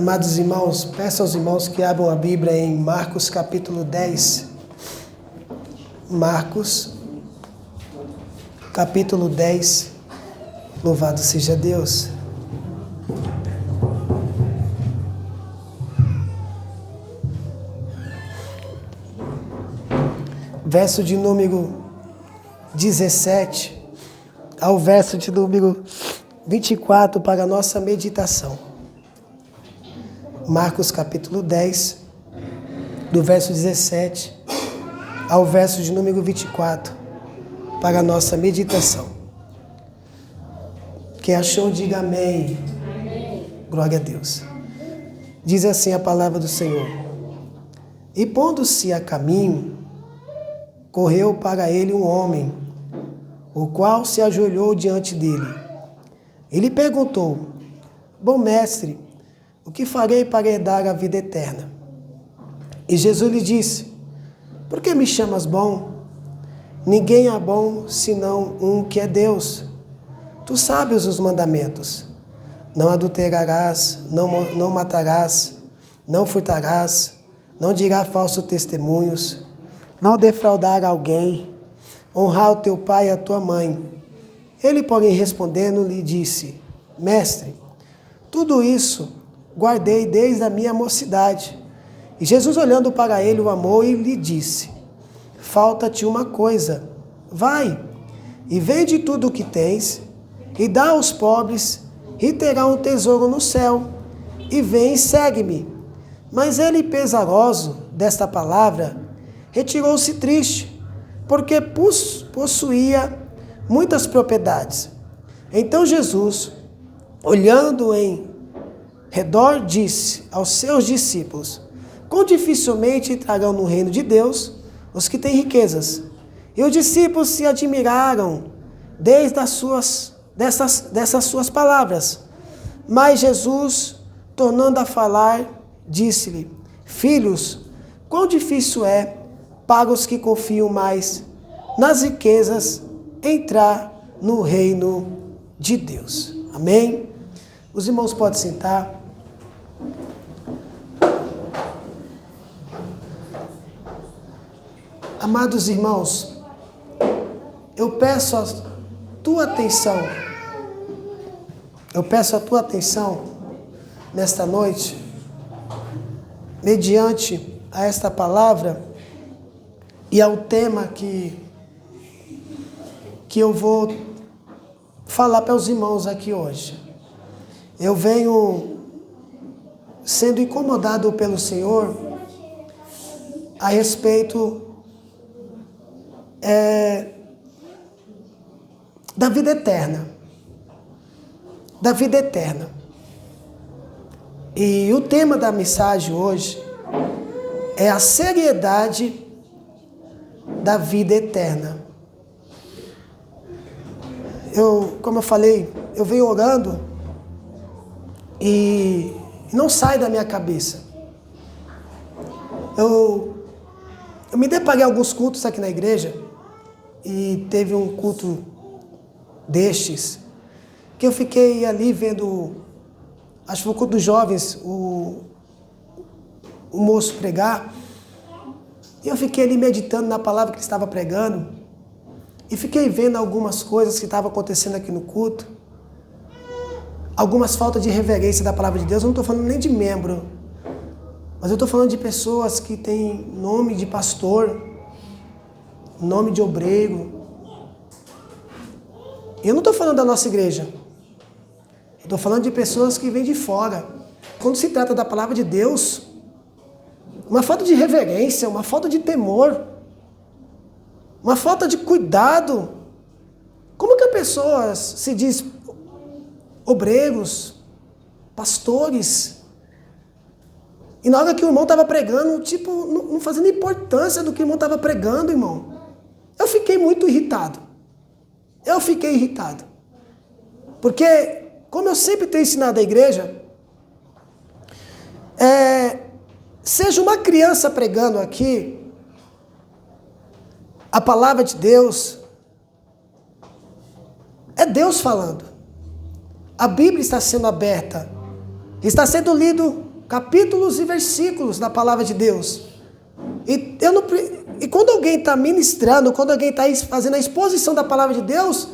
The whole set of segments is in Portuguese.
Amados irmãos, peço aos irmãos que abram a Bíblia em Marcos capítulo 10. Marcos capítulo 10. Louvado seja Deus. Verso de número 17 ao verso de número 24 para a nossa meditação. Marcos capítulo 10, do verso 17 ao verso de número 24, para a nossa meditação. Quem achou, diga amém. Amém. Glória a Deus. Diz assim a palavra do Senhor. E pondo-se a caminho, correu para ele um homem, o qual se ajoelhou diante dele. Ele perguntou: Bom mestre, o que farei para herdar a vida eterna? E Jesus lhe disse: Por que me chamas bom? Ninguém é bom senão um que é Deus. Tu sabes os mandamentos: não adulterarás, não matarás, não furtarás, não dirás falsos testemunhos, não defraudar alguém, honrar o teu pai e a tua mãe. Ele, porém, respondendo, lhe disse: Mestre, tudo isso guardei desde a minha mocidade. E Jesus, olhando para ele, o amou e lhe disse: Falta-te uma coisa. Vai, e vende tudo o que tens, e dá aos pobres, e terá um tesouro no céu. E vem e segue-me. Mas ele, pesaroso desta palavra, retirou-se triste, porque possuía muitas propriedades. Então Jesus, olhando em redor, disse aos seus discípulos: Quão dificilmente entrarão no reino de Deus os que têm riquezas. E os discípulos se admiraram dessas suas palavras. Mas Jesus, tornando a falar, disse-lhe: Filhos, quão difícil é para os que confiam mais nas riquezas entrar no reino de Deus. Amém? Os irmãos podem sentar. Amados irmãos, eu peço a tua atenção nesta noite, mediante a esta palavra e ao tema que eu vou falar para os irmãos aqui hoje. Eu venho sendo incomodado pelo Senhor a respeito da vida eterna. Da vida eterna. E o tema da mensagem hoje é a seriedade da vida eterna. Como eu falei, eu venho orando e não sai da minha cabeça. Eu me deparei em alguns cultos aqui na igreja e teve um culto destes que eu fiquei ali vendo, acho que foi o culto dos jovens, o moço pregar, e eu fiquei ali meditando na palavra que ele estava pregando e fiquei vendo algumas coisas que estavam acontecendo aqui no culto, algumas faltas de reverência da palavra de Deus. Eu não estou falando nem de membro, mas eu estou falando de pessoas que têm nome de pastor, nome de obreiro. Eu não estou falando da nossa igreja. Eu estou falando de pessoas que vêm de fora. Quando se trata da palavra de Deus, uma falta de reverência, uma falta de temor, uma falta de cuidado. Como que as pessoas se diz obreiros, pastores, e na hora que o irmão estava pregando, não fazendo importância do que o irmão estava pregando, irmão. Eu fiquei muito irritado. Porque, como eu sempre tenho ensinado à igreja, seja uma criança pregando aqui a palavra de Deus, é Deus falando. A Bíblia está sendo aberta, está sendo lido capítulos e versículos da palavra de Deus. E quando alguém está ministrando, quando alguém está fazendo a exposição da palavra de Deus,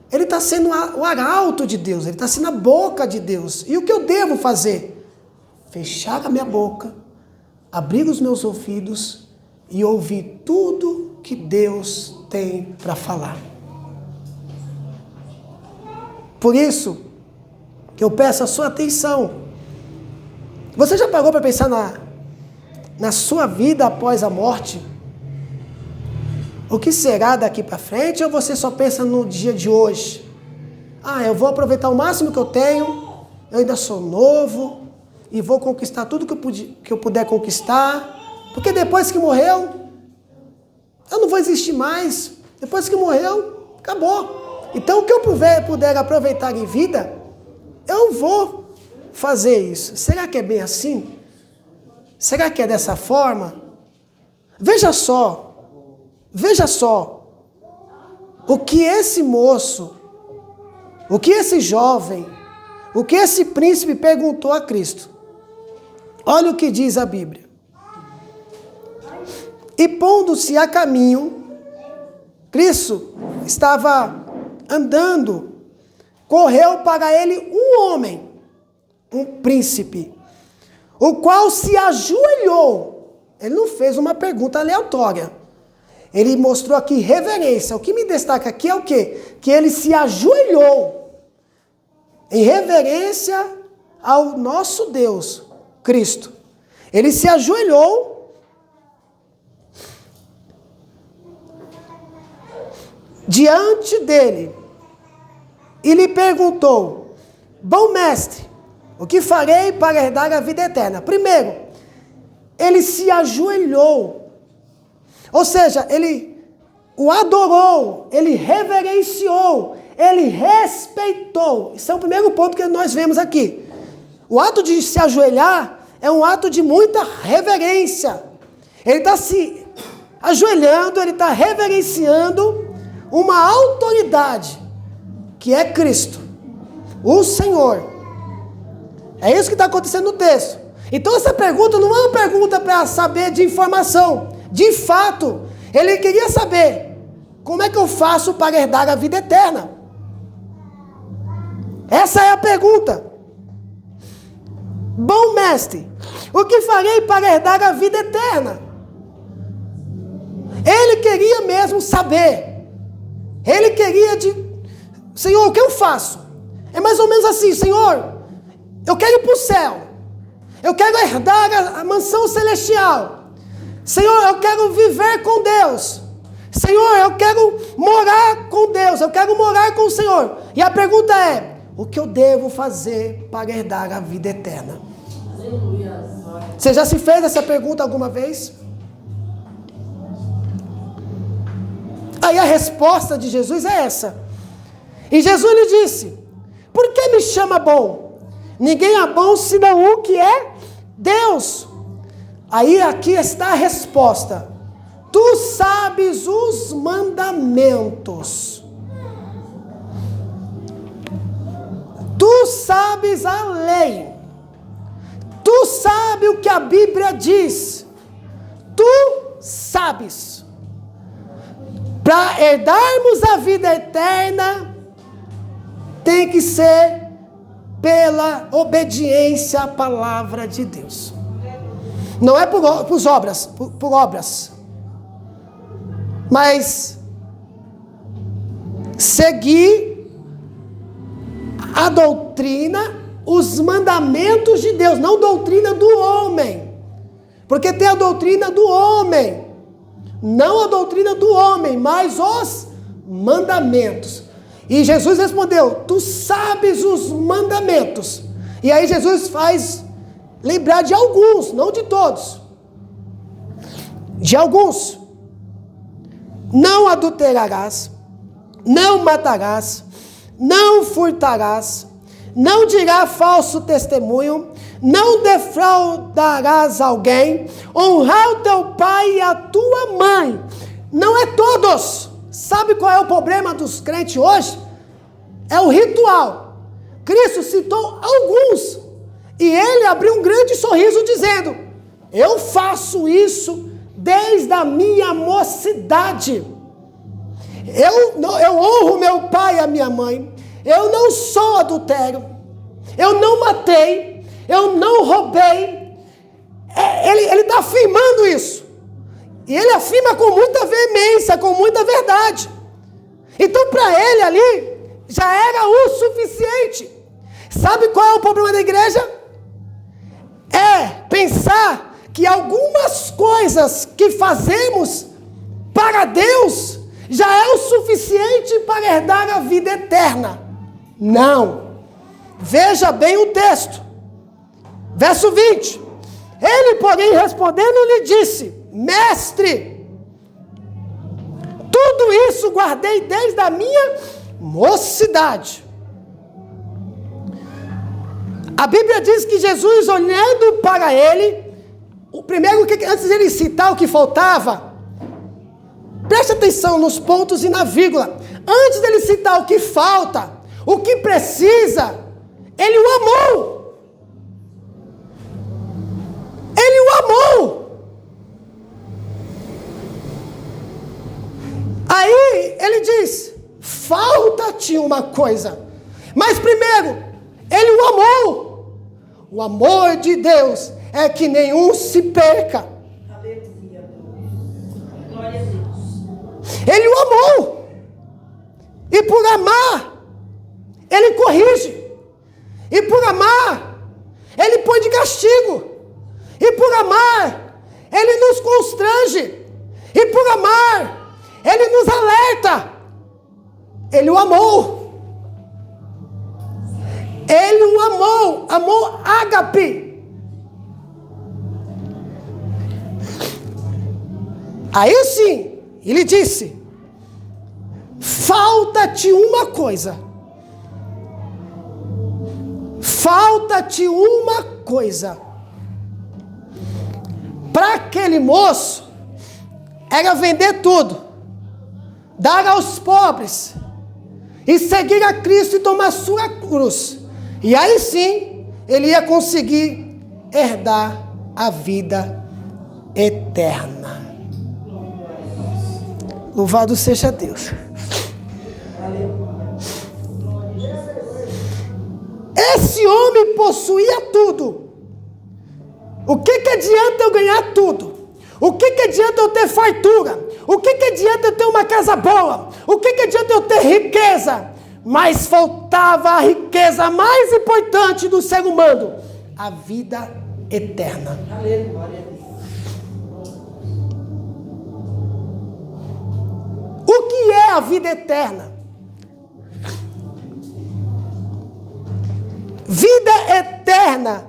ele está sendo o arauto de Deus, ele está sendo a boca de Deus. E o que eu devo fazer? Fechar a minha boca, abrir os meus ouvidos e ouvir tudo que Deus tem para falar. Por isso que eu peço a sua atenção. Você já parou para pensar na sua vida após a morte? O que será daqui para frente, ou você só pensa no dia de hoje? Eu vou aproveitar o máximo que eu tenho, eu ainda sou novo, e vou conquistar tudo que eu puder conquistar, porque depois que morreu, eu não vou existir mais. Depois que morreu, acabou. Então o que eu puder aproveitar em vida, eu vou fazer isso. Será que é bem assim? Será que é dessa forma? Veja só o que esse moço, o que esse jovem, o que esse príncipe perguntou a Cristo. Olha o que diz a Bíblia. E pondo-se a caminho, Cristo estava andando, correu para ele um homem, um príncipe, o qual se ajoelhou. Ele não fez uma pergunta aleatória. Ele mostrou aqui reverência. O que me destaca aqui é o quê? Que ele se ajoelhou em reverência ao nosso Deus, Cristo. Ele se ajoelhou diante dele e lhe perguntou: bom mestre, o que farei para herdar a vida eterna? Primeiro, ele se ajoelhou. Ou seja, ele o adorou, ele reverenciou, ele respeitou. Isso é o primeiro ponto que nós vemos aqui. O ato de se ajoelhar é um ato de muita reverência. Ele está se ajoelhando, ele está reverenciando uma autoridade, que é Cristo, o Senhor. É isso que está acontecendo no texto. Então essa pergunta não é uma pergunta para saber de informação. De fato, ele queria saber: como é que eu faço para herdar a vida eterna? Essa é a pergunta. Bom mestre, o que farei para herdar a vida eterna? Ele queria mesmo saber. Ele queria Senhor, o que eu faço? É mais ou menos assim: Senhor, eu quero ir para o céu. Eu quero herdar a mansão celestial. Senhor, eu quero viver com Deus. Senhor, eu quero morar com Deus. Eu quero morar com o Senhor. E a pergunta é: o que eu devo fazer para herdar a vida eterna? Você já se fez essa pergunta alguma vez? Aí a resposta de Jesus é essa. E Jesus lhe disse: por que me chama bom? Ninguém é bom senão o que é Deus. Aí aqui está a resposta. Tu sabes os mandamentos. Tu sabes a lei. Tu sabes o que a Bíblia diz. Tu sabes. Para herdarmos a vida eterna, tem que ser pela obediência à palavra de Deus. Não é por obras, mas seguir a doutrina, os mandamentos de Deus, não doutrina do homem. Porque tem a doutrina do homem, não a doutrina do homem, mas os mandamentos. E Jesus respondeu: tu sabes os mandamentos. E aí Jesus faz lembrar de alguns, não de todos. De alguns. Não adulterarás, não matarás, não furtarás, não dirás falso testemunho, não defraudarás alguém, honrar o teu pai e a tua mãe. Não é todos. Sabe qual é o problema dos crentes hoje? É o ritual. Cristo citou alguns. E ele abriu um grande sorriso dizendo: eu faço isso desde a minha mocidade. Eu honro meu pai e a minha mãe. Eu não sou adultério. Eu não matei. Eu não roubei. Ele está afirmando isso. E ele afirma com muita veemência, com muita verdade. Então, para ele ali, já era o suficiente. Sabe qual é o problema da igreja? É pensar que algumas coisas que fazemos para Deus já é o suficiente para herdar a vida eterna. Não. Veja bem o texto. Verso 20. Ele, porém, respondendo, lhe disse: mestre, tudo isso guardei desde a minha mocidade. A Bíblia diz que Jesus, olhando para ele, o primeiro, antes de ele citar o que faltava, preste atenção nos pontos e na vírgula. Antes dele citar o que falta, o que precisa, ele o amou. Ele o amou. Aí ele diz: falta-te uma coisa. Mas primeiro, ele o amou. O amor de Deus é que nenhum se perca. Aleluia. Glória a Deus. Ele o amou. E por amar, ele corrige. E por amar, ele põe de castigo. E por amar, ele nos constrange. E por amar, ele nos alerta. Ele o amou. Ele o amou. Amor ágape. Aí sim, ele disse: falta-te uma coisa. Falta-te uma coisa. Para aquele moço, era vender tudo, dar aos pobres, e seguir a Cristo e tomar sua cruz. E aí sim, ele ia conseguir herdar a vida eterna. Louvado seja Deus. Esse homem possuía tudo. O que adianta eu ganhar tudo? O que adianta eu ter fartura? O que adianta eu ter uma casa boa? O que adianta eu ter riqueza? Mas faltava a riqueza mais importante do ser humano: a vida eterna. O que é a vida eterna? Vida eterna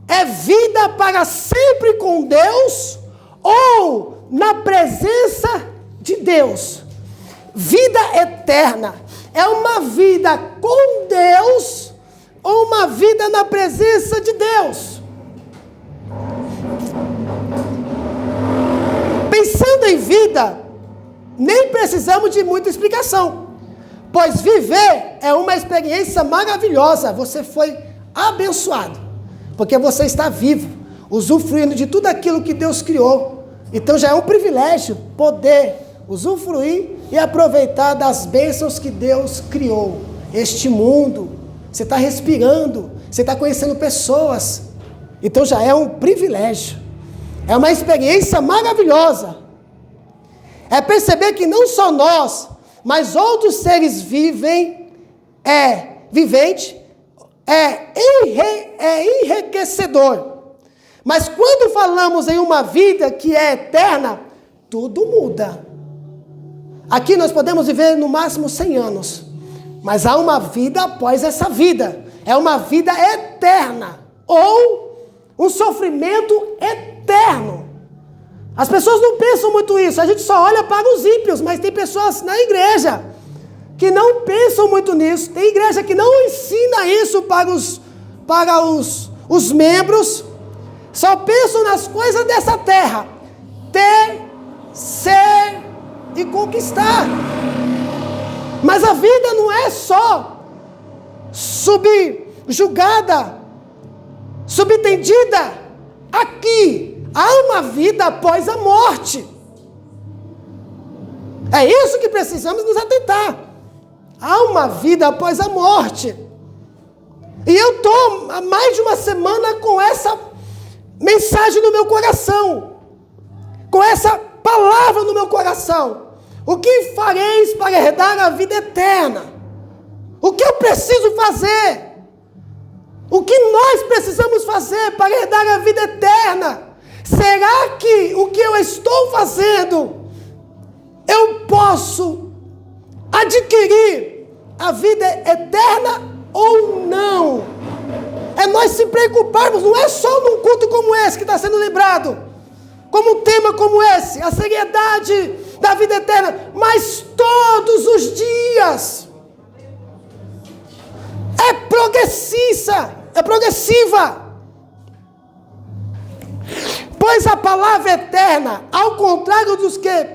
é vida para sempre com Deus ou na presença de Deus. Vida eterna é uma vida com Deus ou uma vida na presença de Deus. Pensando em vida, nem precisamos de muita explicação, pois viver é uma experiência maravilhosa. Você foi abençoado, porque você está vivo, usufruindo de tudo aquilo que Deus criou. Então já é um privilégio poder usufruir e aproveitar das bênçãos que Deus criou. Este mundo, você está respirando, você está conhecendo pessoas, então já é um privilégio, é uma experiência maravilhosa. É perceber que não só nós, mas outros seres viventes, é enriquecedor. Mas quando falamos em uma vida que é eterna, tudo muda. Aqui nós podemos viver no máximo 100 anos, mas há uma vida após essa vida. É uma vida eterna, ou um sofrimento eterno. As pessoas não pensam muito isso, a gente só olha para os ímpios, mas tem pessoas na igreja que não pensam muito nisso. Tem igreja que não ensina isso para os membros, só pensam nas coisas dessa terra: ter, ser e conquistar. Mas a vida não é só subjugada Subentendida, aqui há uma vida após a morte. É isso que precisamos nos atentar. Há uma vida após a morte. E eu estou há mais de uma semana com essa mensagem no meu coração, com essa palavra no meu coração. O que fareis para herdar a vida eterna? O que eu preciso fazer? O que nós precisamos fazer para herdar a vida eterna? Será que o que eu estou fazendo, eu posso adquirir a vida eterna ou não? É nós se preocuparmos, não é só num culto como esse que está sendo lembrado, como um tema como esse, a seriedade da vida eterna, mas todos os dias. É progressiva. Pois a palavra eterna, ao contrário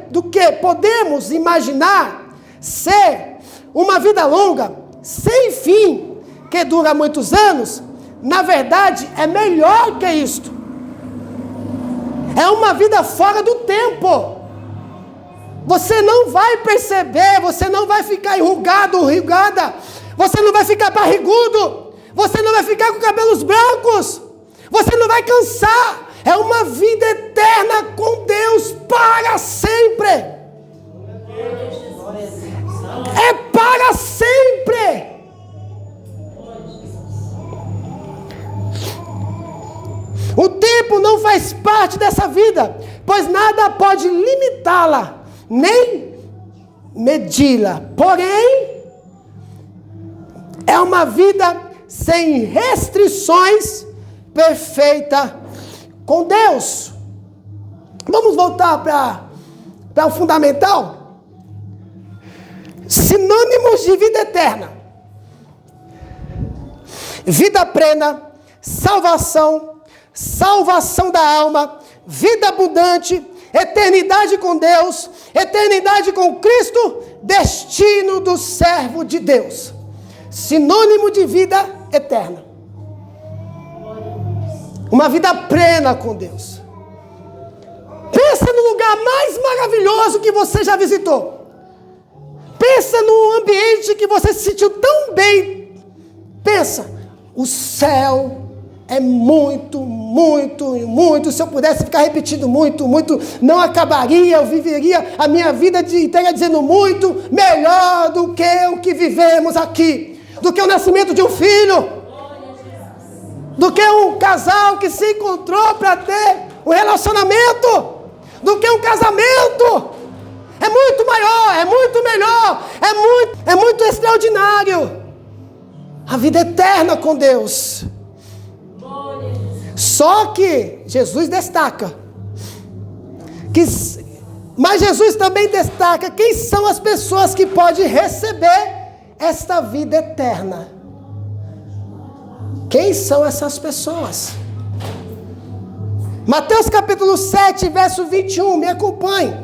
do que podemos imaginar ser uma vida longa, sem fim, que dura muitos anos, na verdade é melhor que isto. É uma vida fora do tempo. Você não vai perceber, você não vai ficar enrugado, enrugada, você não vai ficar barrigudo, você não vai ficar com cabelos brancos, você não vai cansar. É uma vida eterna com Deus para sempre. É para sempre. O tempo não faz parte dessa vida, pois nada pode limitá-la, nem medi-la. Porém, é uma vida sem restrições, perfeita com Deus. Vamos voltar para o fundamental. Sinônimos de vida eterna: vida plena, salvação, salvação da alma, vida abundante, eternidade com Deus, eternidade com Cristo, destino do servo de Deus. Sinônimo de vida eterna. Uma vida plena com Deus. Pensa no lugar mais maravilhoso que você já visitou. Pensa no ambiente que você se sentiu tão bem. Pensa, o céu é muito, muito, muito. Se eu pudesse ficar repetindo muito, muito, não acabaria. Eu viveria a minha vida inteira dizendo muito melhor do que o que vivemos aqui. Do que o nascimento de um filho. Do que um casal que se encontrou para ter um relacionamento. Do que um casamento. É muito maior, é muito melhor, é muito extraordinário. A vida eterna com Deus. Só que Jesus destaca. Mas Jesus também destaca quem são as pessoas que podem receber esta vida eterna. Quem são essas pessoas? Mateus capítulo 7, verso 21, me acompanhe.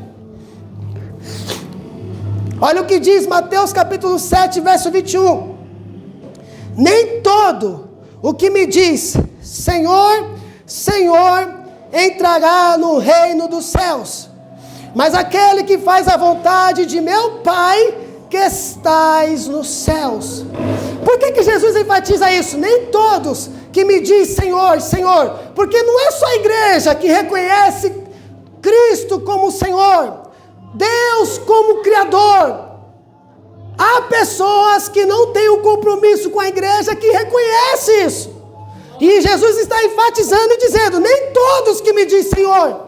Olha o que diz Mateus capítulo 7, verso 21. Nem todo o que me diz, Senhor, Senhor, entrará no reino dos céus, mas aquele que faz a vontade de meu Pai que estais nos céus. Por que Jesus enfatiza isso? Nem todos que me diz Senhor, Senhor, porque não é só a igreja que reconhece Cristo como Senhor, Deus como Criador. Há pessoas que não têm um compromisso com a igreja que reconhece isso. E Jesus está enfatizando e dizendo, nem todos que me diz Senhor,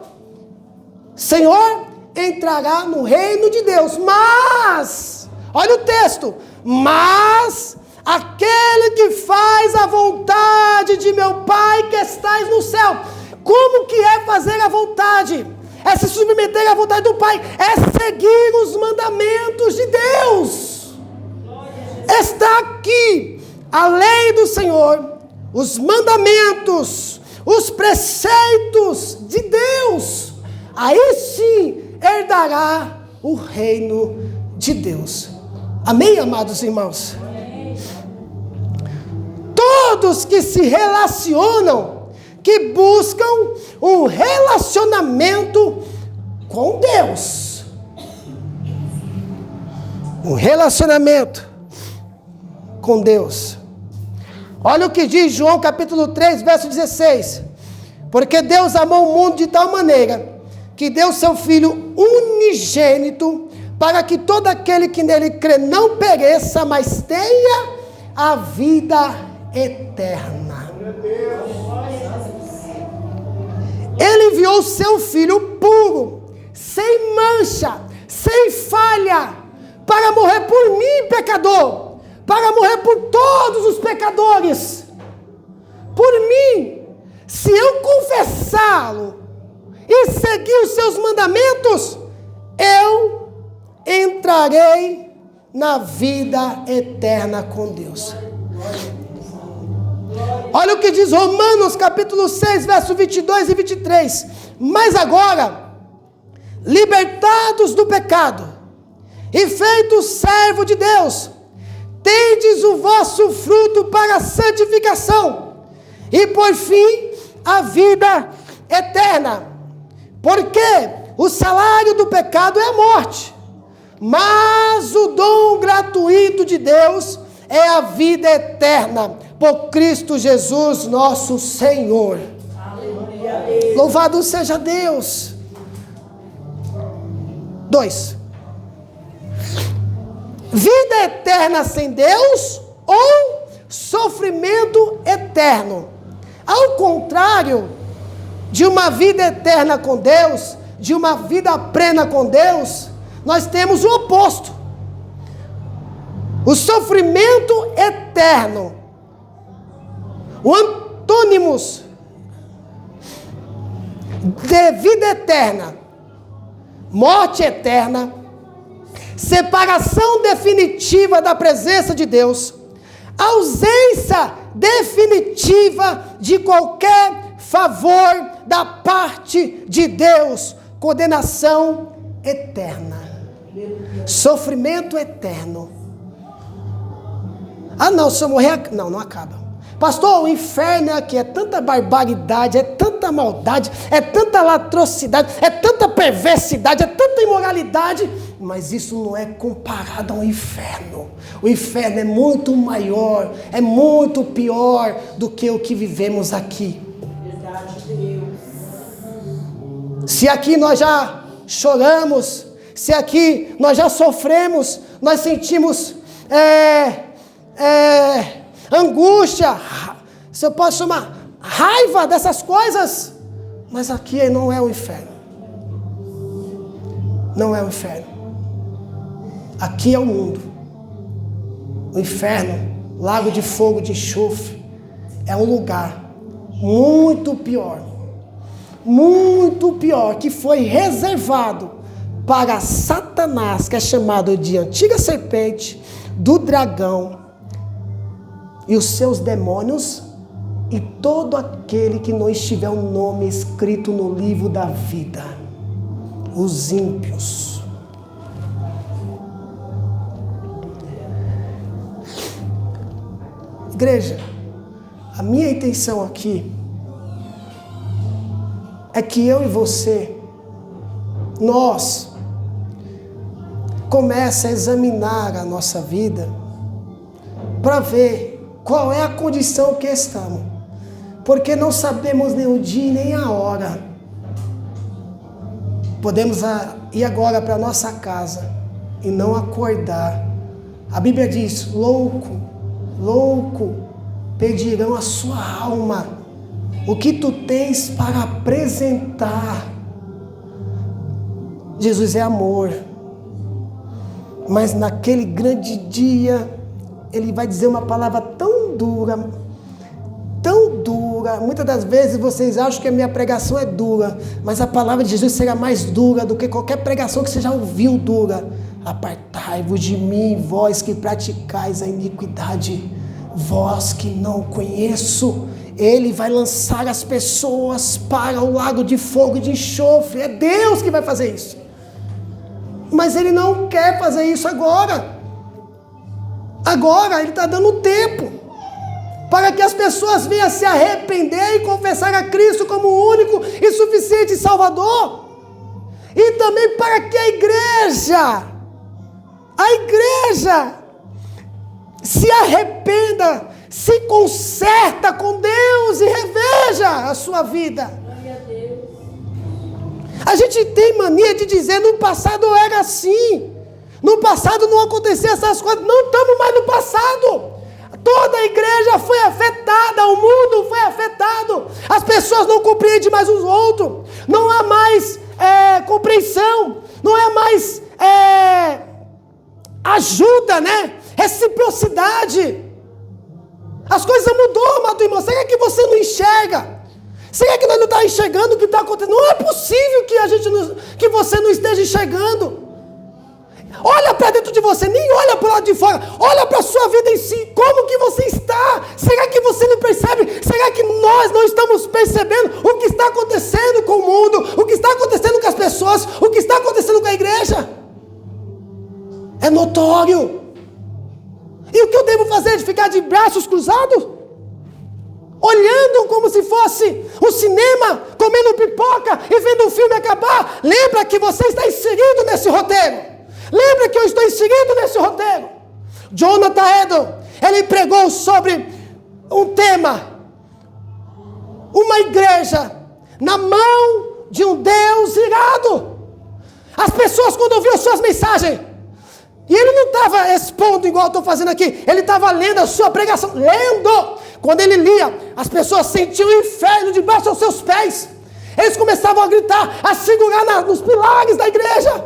Senhor, entrará no reino de Deus. Mas, olha o texto, mas aquele que faz a vontade de meu Pai que estais no céu. Como que é fazer a vontade? É se submeter à vontade do Pai, é seguir os mandamentos de Deus. Está aqui a lei do Senhor, os mandamentos, os preceitos de Deus. Aí sim herdará o reino de Deus. Amém, amados irmãos? todos que se relacionam, que buscam um relacionamento com Deus. Um relacionamento com Deus. Olha o que diz João capítulo 3, verso 16. Porque Deus amou o mundo de tal maneira que deu seu Filho unigênito, para que todo aquele que nele crê não pereça, mas tenha a vida eterna. Ele enviou o seu Filho puro, sem mancha, sem falha, para morrer por mim, pecador, para morrer por todos os pecadores, por mim. Se eu confessá-lo e seguir os seus mandamentos, eu entrarei na vida eterna com Deus. Olha o que diz Romanos capítulo 6, verso 22 e 23. Mas agora, libertados do pecado e feitos servo de Deus, tendes o vosso fruto para a santificação e por fim a vida eterna. Porque o salário do pecado é a morte, mas o dom gratuito de Deus é a vida eterna, por Cristo Jesus nosso Senhor. Aleluia. Louvado seja Deus. 2. Vida eterna sem Deus ou sofrimento eterno. Ao contrário de uma vida eterna com Deus, de uma vida plena com Deus, nós temos o oposto. O sofrimento eterno. O antônimos de vida eterna, morte eterna, separação definitiva da presença de Deus, ausência definitiva de qualquer favor da parte de Deus, condenação eterna, sofrimento eterno. Ah não, se eu morrer, não acaba. Pastor, o inferno é aqui, é tanta barbaridade, é tanta maldade, é tanta latrocidade, é tanta perversidade, é tanta imoralidade, mas isso não é comparado ao inferno. O inferno é muito maior, é muito pior do que o que vivemos aqui. Verdade, Deus. Se aqui nós já choramos, se aqui nós já sofremos, nós sentimos angústia, se eu posso chamar raiva dessas coisas, mas aqui não é o inferno. Não é o inferno. Aqui é o mundo. O inferno, lago de fogo, de enxofre, é um lugar muito pior, que foi reservado para Satanás, que é chamado de antiga serpente, do dragão, e os seus demônios, e todo aquele que não estiver o nome escrito no livro da vida, os ímpios. Igreja, a minha intenção aqui é que eu e você, nós, comece a examinar a nossa vida para ver qual é a condição que estamos, porque não sabemos nem o dia nem a hora. Podemos ir agora para nossa casa e não acordar. A Bíblia diz: louco pedirão a sua alma o que tu tens para apresentar. Jesus é amor, mas naquele grande dia Ele vai dizer uma palavra tão dura. Muitas das vezes vocês acham que a minha pregação é dura, mas a palavra de Jesus será mais dura do que qualquer pregação que você já ouviu dura. Apartai-vos de mim, vós que praticais a iniquidade, vós que não conheço. Ele vai lançar as pessoas para o lago de fogo e de enxofre. É Deus que vai fazer isso. Mas Ele não quer fazer isso agora. Agora Ele está dando tempo. para que as pessoas venham se arrepender e confessar a Cristo como o único e suficiente Salvador. E também para que a igreja se arrependa, se conserta com Deus e reveja a sua vida. A gente tem mania de dizer, no passado era assim, no passado não acontecia essas coisas. Não estamos mais no passado. Toda a igreja foi afetada, o mundo foi afetado, as pessoas não compreendem mais os outros, não há mais compreensão, não é mais ajuda, né? Reciprocidade. As coisas mudou, amado irmão. Será que você não enxerga? Será que nós não estamos enxergando o que está acontecendo? Não é possível que você não esteja enxergando. Olha para dentro de você, nem olha para o lado de fora, olha para a sua vida em si, como que você está? Será que você não percebe? Será que nós não estamos percebendo o que está acontecendo com o mundo, o que está acontecendo com as pessoas, o que está acontecendo com a igreja? É notório. E o que eu devo fazer? De ficar de braços cruzados? Olhando como se fosse um cinema, comendo pipoca e vendo um filme acabar? Lembra que você está inserido nesse roteiro. Lembra que eu estou inserido nesse roteiro? Jonathan Edwards, ele pregou sobre um tema, uma igreja na mão de um Deus irado. As pessoas, quando ouviam suas mensagens, e ele não estava expondo igual eu estou fazendo aqui, ele estava lendo a sua pregação, lendo. Quando ele lia, as pessoas sentiam o inferno debaixo dos seus pés. Eles começavam a gritar, a segurar nos pilares da igreja.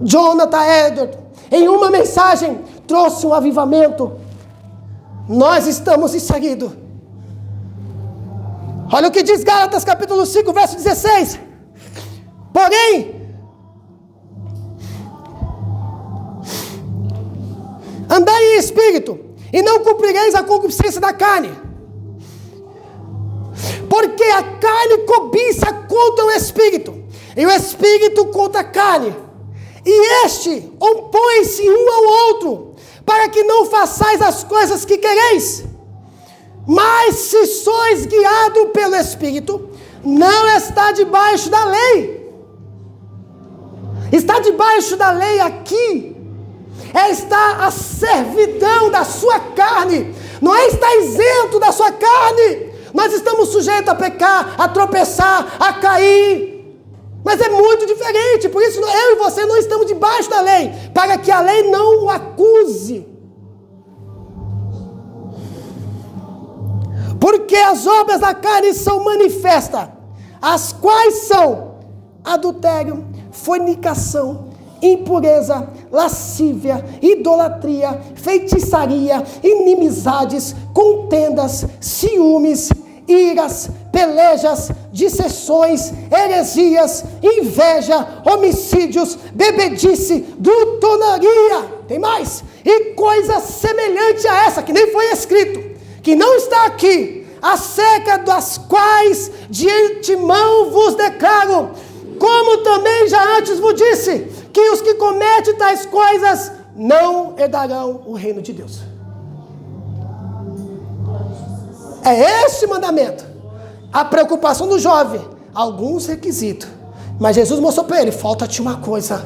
Jonathan Edwards, em uma mensagem, trouxe um avivamento. Nós estamos inseridos. Olha o que diz Gálatas capítulo 5, verso 16. Porém, andai em espírito, e não cumprireis a concupiscência da carne. Porque a carne cobiça contra o espírito, e o espírito contra a carne. E este opõe-se um ao outro, para que não façais as coisas que quereis. Mas se sois guiados pelo Espírito, não está debaixo da lei. Está debaixo da lei aqui está a servidão da sua carne. Não é estar isento da sua carne. Nós estamos sujeitos a pecar, a tropeçar, a cair. Mas é muito diferente, por isso eu e você não estamos debaixo da lei, para que a lei não o acuse. Porque as obras da carne são manifestas, as quais são adultério, fornicação, impureza, lascívia, idolatria, feitiçaria, inimizades, contendas, ciúmes, iras, pelejas, dissensões, heresias, inveja, homicídios, bebedice, glutonaria, tem mais, e coisa semelhante a essa, que nem foi escrito, que não está aqui, acerca das quais de antemão vos declaro, como também já antes vos disse, que os que cometem tais coisas não herdarão o reino de Deus. É este mandamento. A preocupação do jovem, alguns requisitos. Mas Jesus mostrou para ele, falta-te uma coisa.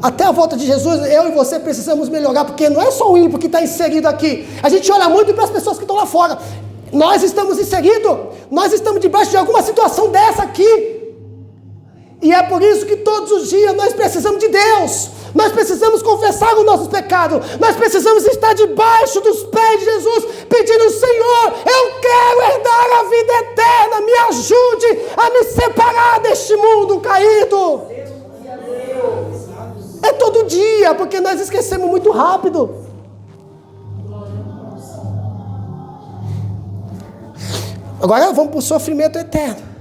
Até a volta de Jesus, eu e você precisamos melhorar, porque não é só o ímpio que está inserido aqui. A gente olha muito para as pessoas que estão lá fora. Nós estamos inseridos, nós estamos debaixo de alguma situação dessa aqui. E é por isso que todos os dias nós precisamos de Deus. Nós precisamos confessar os nossos pecados. Nós precisamos estar debaixo dos pés de Jesus, pedindo: Senhor, eu quero herdar a vida eterna. Me ajude a me separar deste mundo caído. É todo dia, porque nós esquecemos muito rápido. Agora vamos para o sofrimento eterno.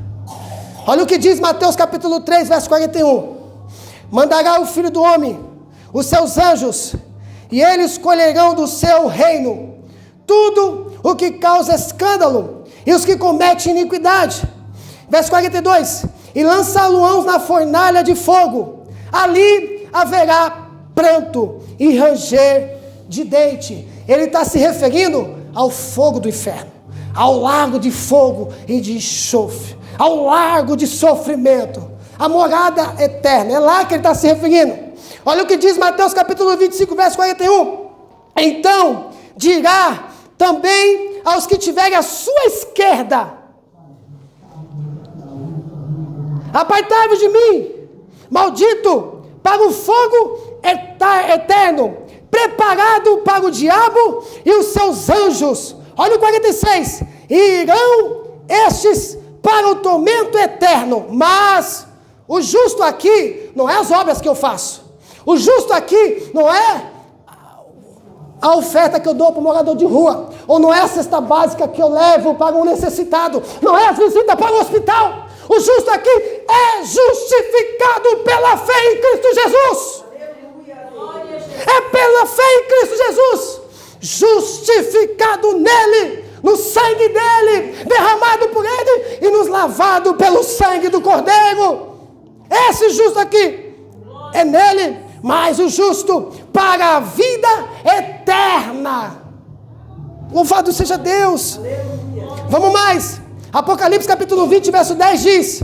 Olha o que diz Mateus capítulo 3, verso 41. Mandará o Filho do Homem os seus anjos, e eles colherão do seu reino tudo o que causa escândalo, e os que cometem iniquidade. Verso 42. E lançá-lo-ão na fornalha de fogo. Ali haverá pranto e ranger de dente. ele está se referindo ao fogo do inferno, ao lago de fogo e de enxofre, ao lago de sofrimento, a morada eterna. É lá que ele está se referindo. Olha o que diz Mateus capítulo 25, verso 41. Então dirá também aos que tiverem à sua esquerda: apartai-vos de mim, maldito, para o fogo eterno, preparado para o diabo e os seus anjos. Olha o 46. E irão estes para o tormento eterno. Mas o justo aqui não é as obras que eu faço. O justo aqui não é a oferta que eu dou para o morador de rua, ou não é a cesta básica que eu levo para um necessitado, não é a visita para o hospital. O justo aqui é justificado pela fé em Cristo Jesus. É pela fé em Cristo Jesus, justificado nele, no sangue dele, derramado por ele e nos lavado pelo sangue do Cordeiro. Esse justo aqui é nele, mas o justo para a vida eterna. Louvado seja Deus. Vamos mais. Apocalipse capítulo 20, verso 10 diz: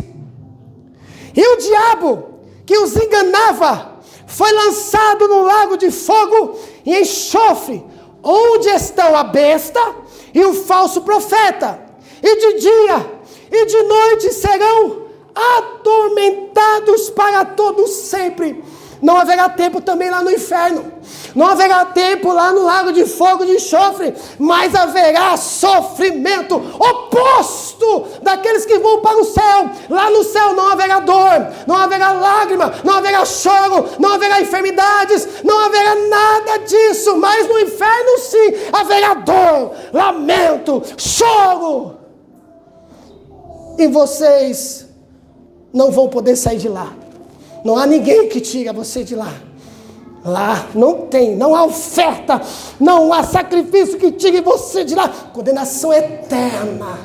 e o diabo que os enganava foi lançado no lago de fogo e enxofre, onde estão a besta e o falso profeta, e de dia e de noite serão atormentados para todo sempre. Não haverá tempo também lá no inferno, não haverá tempo lá no lago de fogo de enxofre, mas haverá sofrimento oposto daqueles que vão para o céu. Lá no céu não haverá dor, não haverá lágrima, não haverá choro, não haverá enfermidades, não haverá nada disso, mas no inferno sim haverá dor, lamento, choro, e vocês não vão poder sair de lá. Não há ninguém que tire você de lá. Lá não há oferta, não há sacrifício que tire você de lá. Condenação eterna.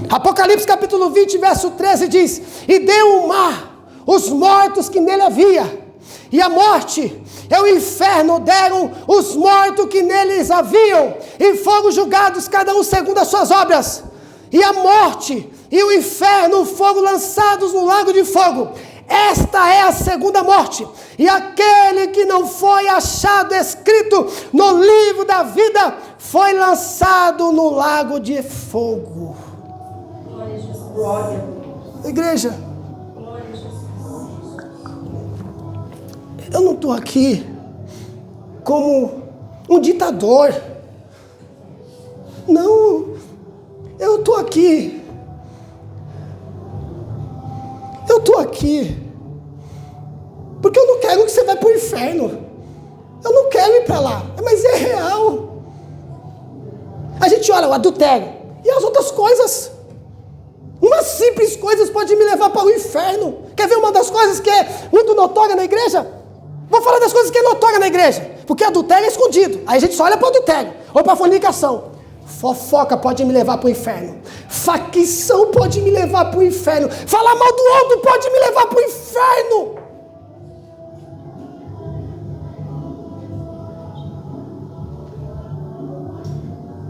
Apocalipse capítulo 20, verso 13 diz: e deu o mar os mortos que nele havia, e a morte e o inferno deram os mortos que neles haviam, e foram julgados cada um segundo as suas obras. E a morte e o inferno foram lançados no lago de fogo. Esta é a segunda morte. E aquele que não foi achado escrito no livro da vida foi lançado no lago de fogo. Glória a Jesus. Glória. Igreja, eu não estou aqui como um ditador. Não, eu estou aqui. Eu estou aqui porque eu não quero que você vá para o inferno. Eu não quero ir para lá, mas é real. A gente olha o adultério e as outras coisas. Umas simples coisas podem me levar para o inferno. Quer ver uma das coisas que é muito notória na igreja? Vou falar das coisas que é notória na igreja, porque adultério é escondido. Aí a gente só olha para o adultério ou para a fornicação. Fofoca pode me levar para o inferno. Facção pode me levar para o inferno. Falar mal do outro pode me levar para o inferno.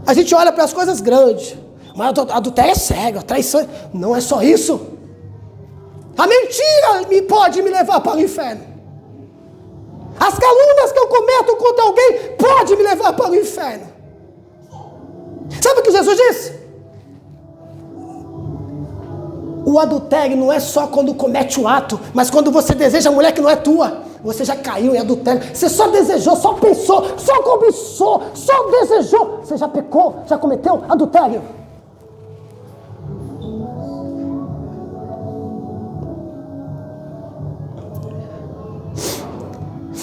A gente olha para as coisas grandes, mas adultério é sério, a traição não é só isso. A mentira pode me levar para o inferno. As calúnias que eu cometo contra alguém pode me levar para o inferno. Sabe o que Jesus disse? O adultério não é só quando comete o ato, mas quando você deseja a mulher que não é tua. Você já caiu em adultério. Você só desejou, só pensou, só cobiçou, só desejou. Você já pecou, já cometeu adultério.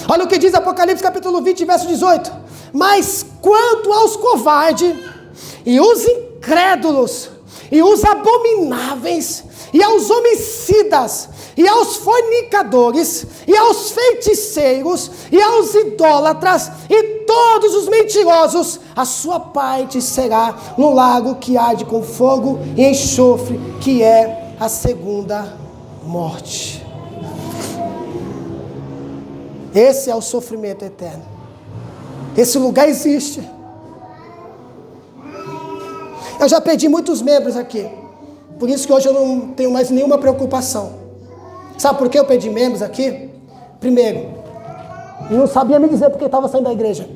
Olha o que diz Apocalipse capítulo 20, verso 18. Mas quanto aos covardes, e os incrédulos, e os abomináveis, e aos homicidas, e aos fornicadores, e aos feiticeiros, e aos idólatras, e todos os mentirosos, a sua parte será no lago que arde com fogo e enxofre, que é a segunda morte. Esse é o sofrimento eterno. Esse lugar existe. Eu já perdi muitos membros aqui. Por isso que hoje eu não tenho mais nenhuma preocupação. Sabe por que eu perdi membros aqui? Primeiro, não sabia me dizer porque estava saindo da igreja.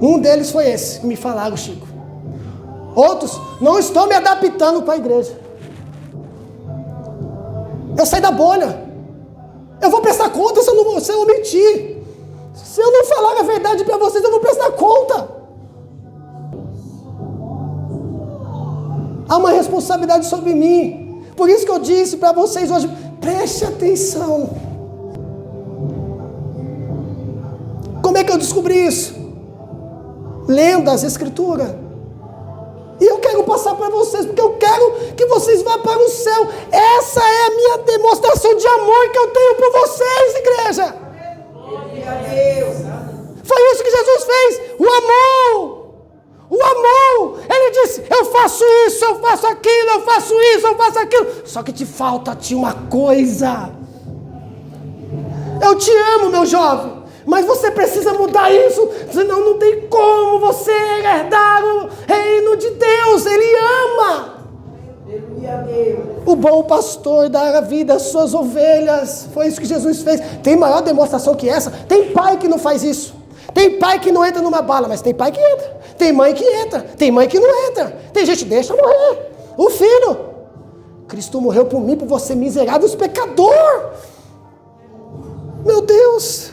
Um deles foi esse, que me falaram, Chico. Outros, não estou me adaptando para a igreja. Eu saí da bolha. Eu vou prestar conta se eu mentir. Se eu não falar a verdade para vocês, eu vou prestar conta. Há uma responsabilidade sobre mim. Por isso que eu disse para vocês hoje, preste atenção. Como é que eu descobri isso? Lendo as Escrituras. E eu quero passar para vocês, porque eu quero que vocês vá para o céu. Essa é a minha demonstração de amor que eu tenho por vocês, igreja. Foi isso que Jesus fez. O amor. O amor. Ele disse, eu faço isso, eu faço aquilo, eu faço isso, eu faço aquilo. Só que te falta-te uma coisa. Eu te amo, meu jovem. Mas você precisa mudar isso, senão não tem como você herdar o reino de Deus. Ele ama. O bom pastor dá a vida às suas ovelhas. Foi isso que Jesus fez. Tem maior demonstração que essa? Tem pai que não faz isso. Tem pai que não entra numa bala, mas tem pai que entra. Tem mãe que entra. Tem mãe que não entra. Tem gente que deixa morrer. O filho. Cristo morreu por mim, por você, miserável pecador. Meu Deus.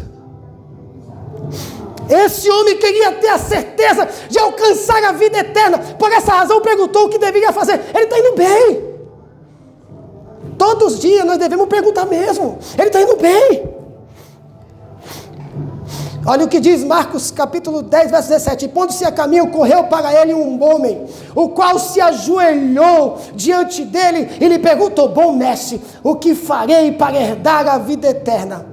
Esse homem queria ter a certeza de alcançar a vida eterna. Por essa razão perguntou o que deveria fazer. Ele está indo bem. Todos os dias nós devemos perguntar mesmo. Ele está indo bem. Olha o que diz Marcos capítulo 10, verso 17. Pondo-se a caminho, correu para ele um homem, o qual se ajoelhou diante dele e lhe perguntou, bom mestre, o que farei para herdar a vida eterna?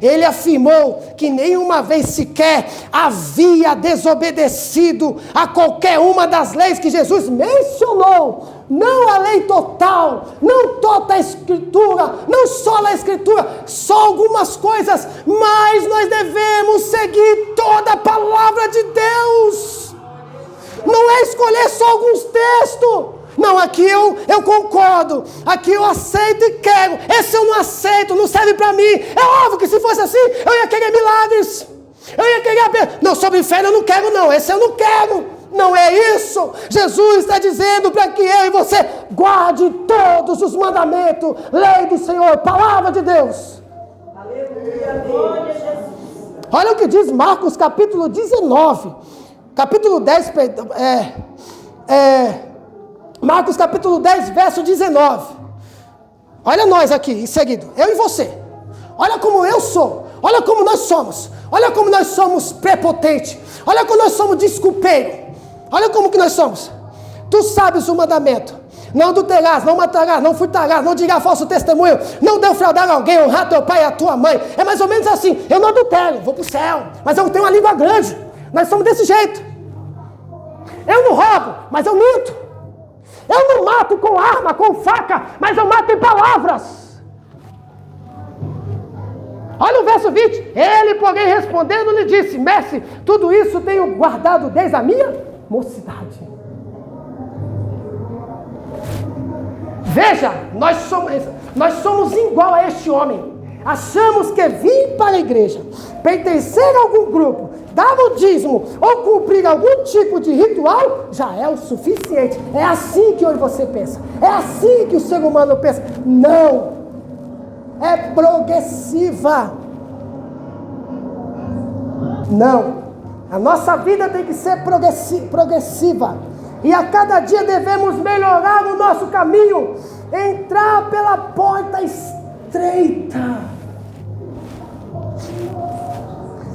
Ele afirmou que nenhuma vez sequer havia desobedecido a qualquer uma das leis que Jesus mencionou. Não a lei total, não toda a Escritura, não só a Escritura, só algumas coisas, mas nós devemos seguir toda a palavra de Deus. Não é escolher só alguns textos. Não, aqui eu concordo, aqui eu aceito e quero, esse eu não aceito, não serve para mim. É óbvio que se fosse assim, eu ia querer milagres, eu ia querer, não, sobre fé eu não quero não, esse eu não quero, não é isso. Jesus está dizendo para que eu e você guarde todos os mandamentos, lei do Senhor, palavra de Deus. Aleluia, Jesus. Olha o que diz Marcos capítulo 19, capítulo 10, Marcos capítulo 10, verso 19. Olha nós aqui, em seguida, eu e você. Olha como eu sou, olha como nós somos. Olha como nós somos prepotentes. Olha como nós somos desculpeiros. Olha como que nós somos. Tu sabes o mandamento. Não adulterarás, não matarás, não furtarás, não dirás falso testemunho, não defraudar alguém, honrar teu pai e a tua mãe. É mais ou menos assim, eu não adultero, vou para o céu, mas eu tenho uma língua grande. Nós somos desse jeito. Eu não roubo, mas eu minto. Eu não mato com arma, com faca, mas eu mato em palavras. Olha o verso 20. Ele, porém, respondendo, lhe disse, mestre, tudo isso tenho guardado desde a minha mocidade. Veja, nós somos igual a este homem. Achamos que vir para a igreja, pertencer a algum grupo, dar o dízimo ou cumprir algum tipo de ritual já é o suficiente. É assim que eu e você pensa. É assim que o ser humano pensa. Não. É progressiva. Não. A nossa vida tem que ser progressiva. E a cada dia devemos melhorar o nosso caminho. Entrar pela porta estreita.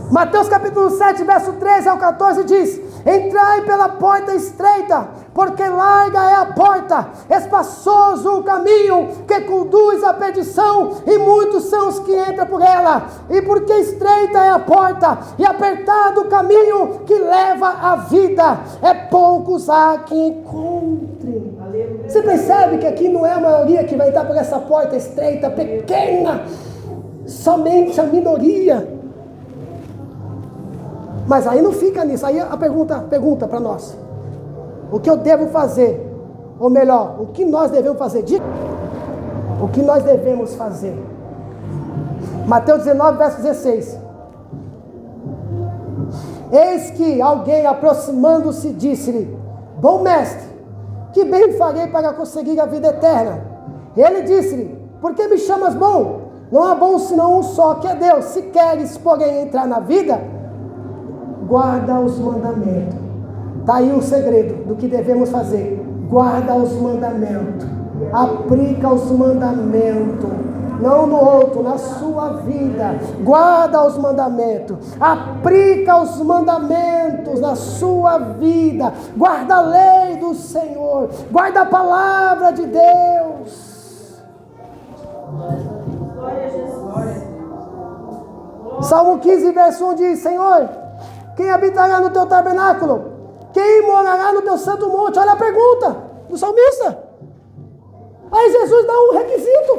Mateus capítulo 7, verso 13 ao 14 diz, entrai pela porta estreita, porque larga é a porta, espaçoso o caminho que conduz à perdição, e muitos são os que entram por ela, e porque estreita é a porta, e apertado o caminho que leva à vida, é poucos há que encontrem. Você percebe que aqui não é a maioria que vai entrar por essa porta estreita, pequena, Somente a minoria. Mas aí não fica nisso. Aí a pergunta para nós. O que eu devo fazer? Ou melhor, o que nós devemos fazer? O que nós devemos fazer? Mateus 19, verso 16. Eis que alguém, aproximando-se, disse-lhe: Bom mestre, que bem farei para conseguir a vida eterna? Ele disse-lhe: Por que me chamas bom? Não há bom senão um só, que é Deus. Se queres, porém, entrar na vida, guarda os mandamentos. Está aí o segredo do que devemos fazer. Guarda os mandamentos. Aplica os mandamentos. Não no outro, na sua vida. Guarda os mandamentos. Aplica os mandamentos na sua vida. Guarda a lei do Senhor. Guarda a palavra de Deus. Glória a Jesus. Salmo 15, verso 1 diz: Senhor, quem habitará no teu tabernáculo? Quem morará no teu santo monte? Olha a pergunta do salmista. Aí Jesus dá um requisito.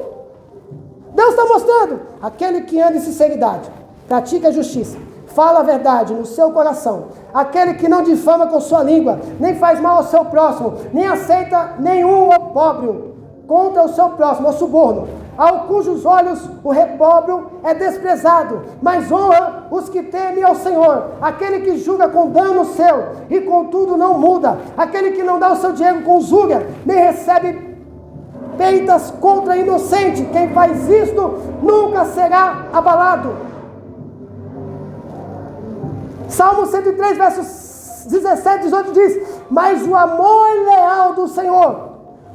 Deus está mostrando: aquele que anda em sinceridade, pratica a justiça, fala a verdade no seu coração, aquele que não difama com sua língua, nem faz mal ao seu próximo, nem aceita nenhum opróbrio contra o seu próximo, ou suborno, ao cujos olhos o repróbrio é desprezado, mas honra os que temem ao Senhor, aquele que julga com dano seu, e contudo não muda, aquele que não dá o seu dinheiro com usura, nem recebe peitas contra inocente, quem faz isto nunca será abalado. Salmo 103, versos 17 e 18 diz: Mas o amor leal do Senhor,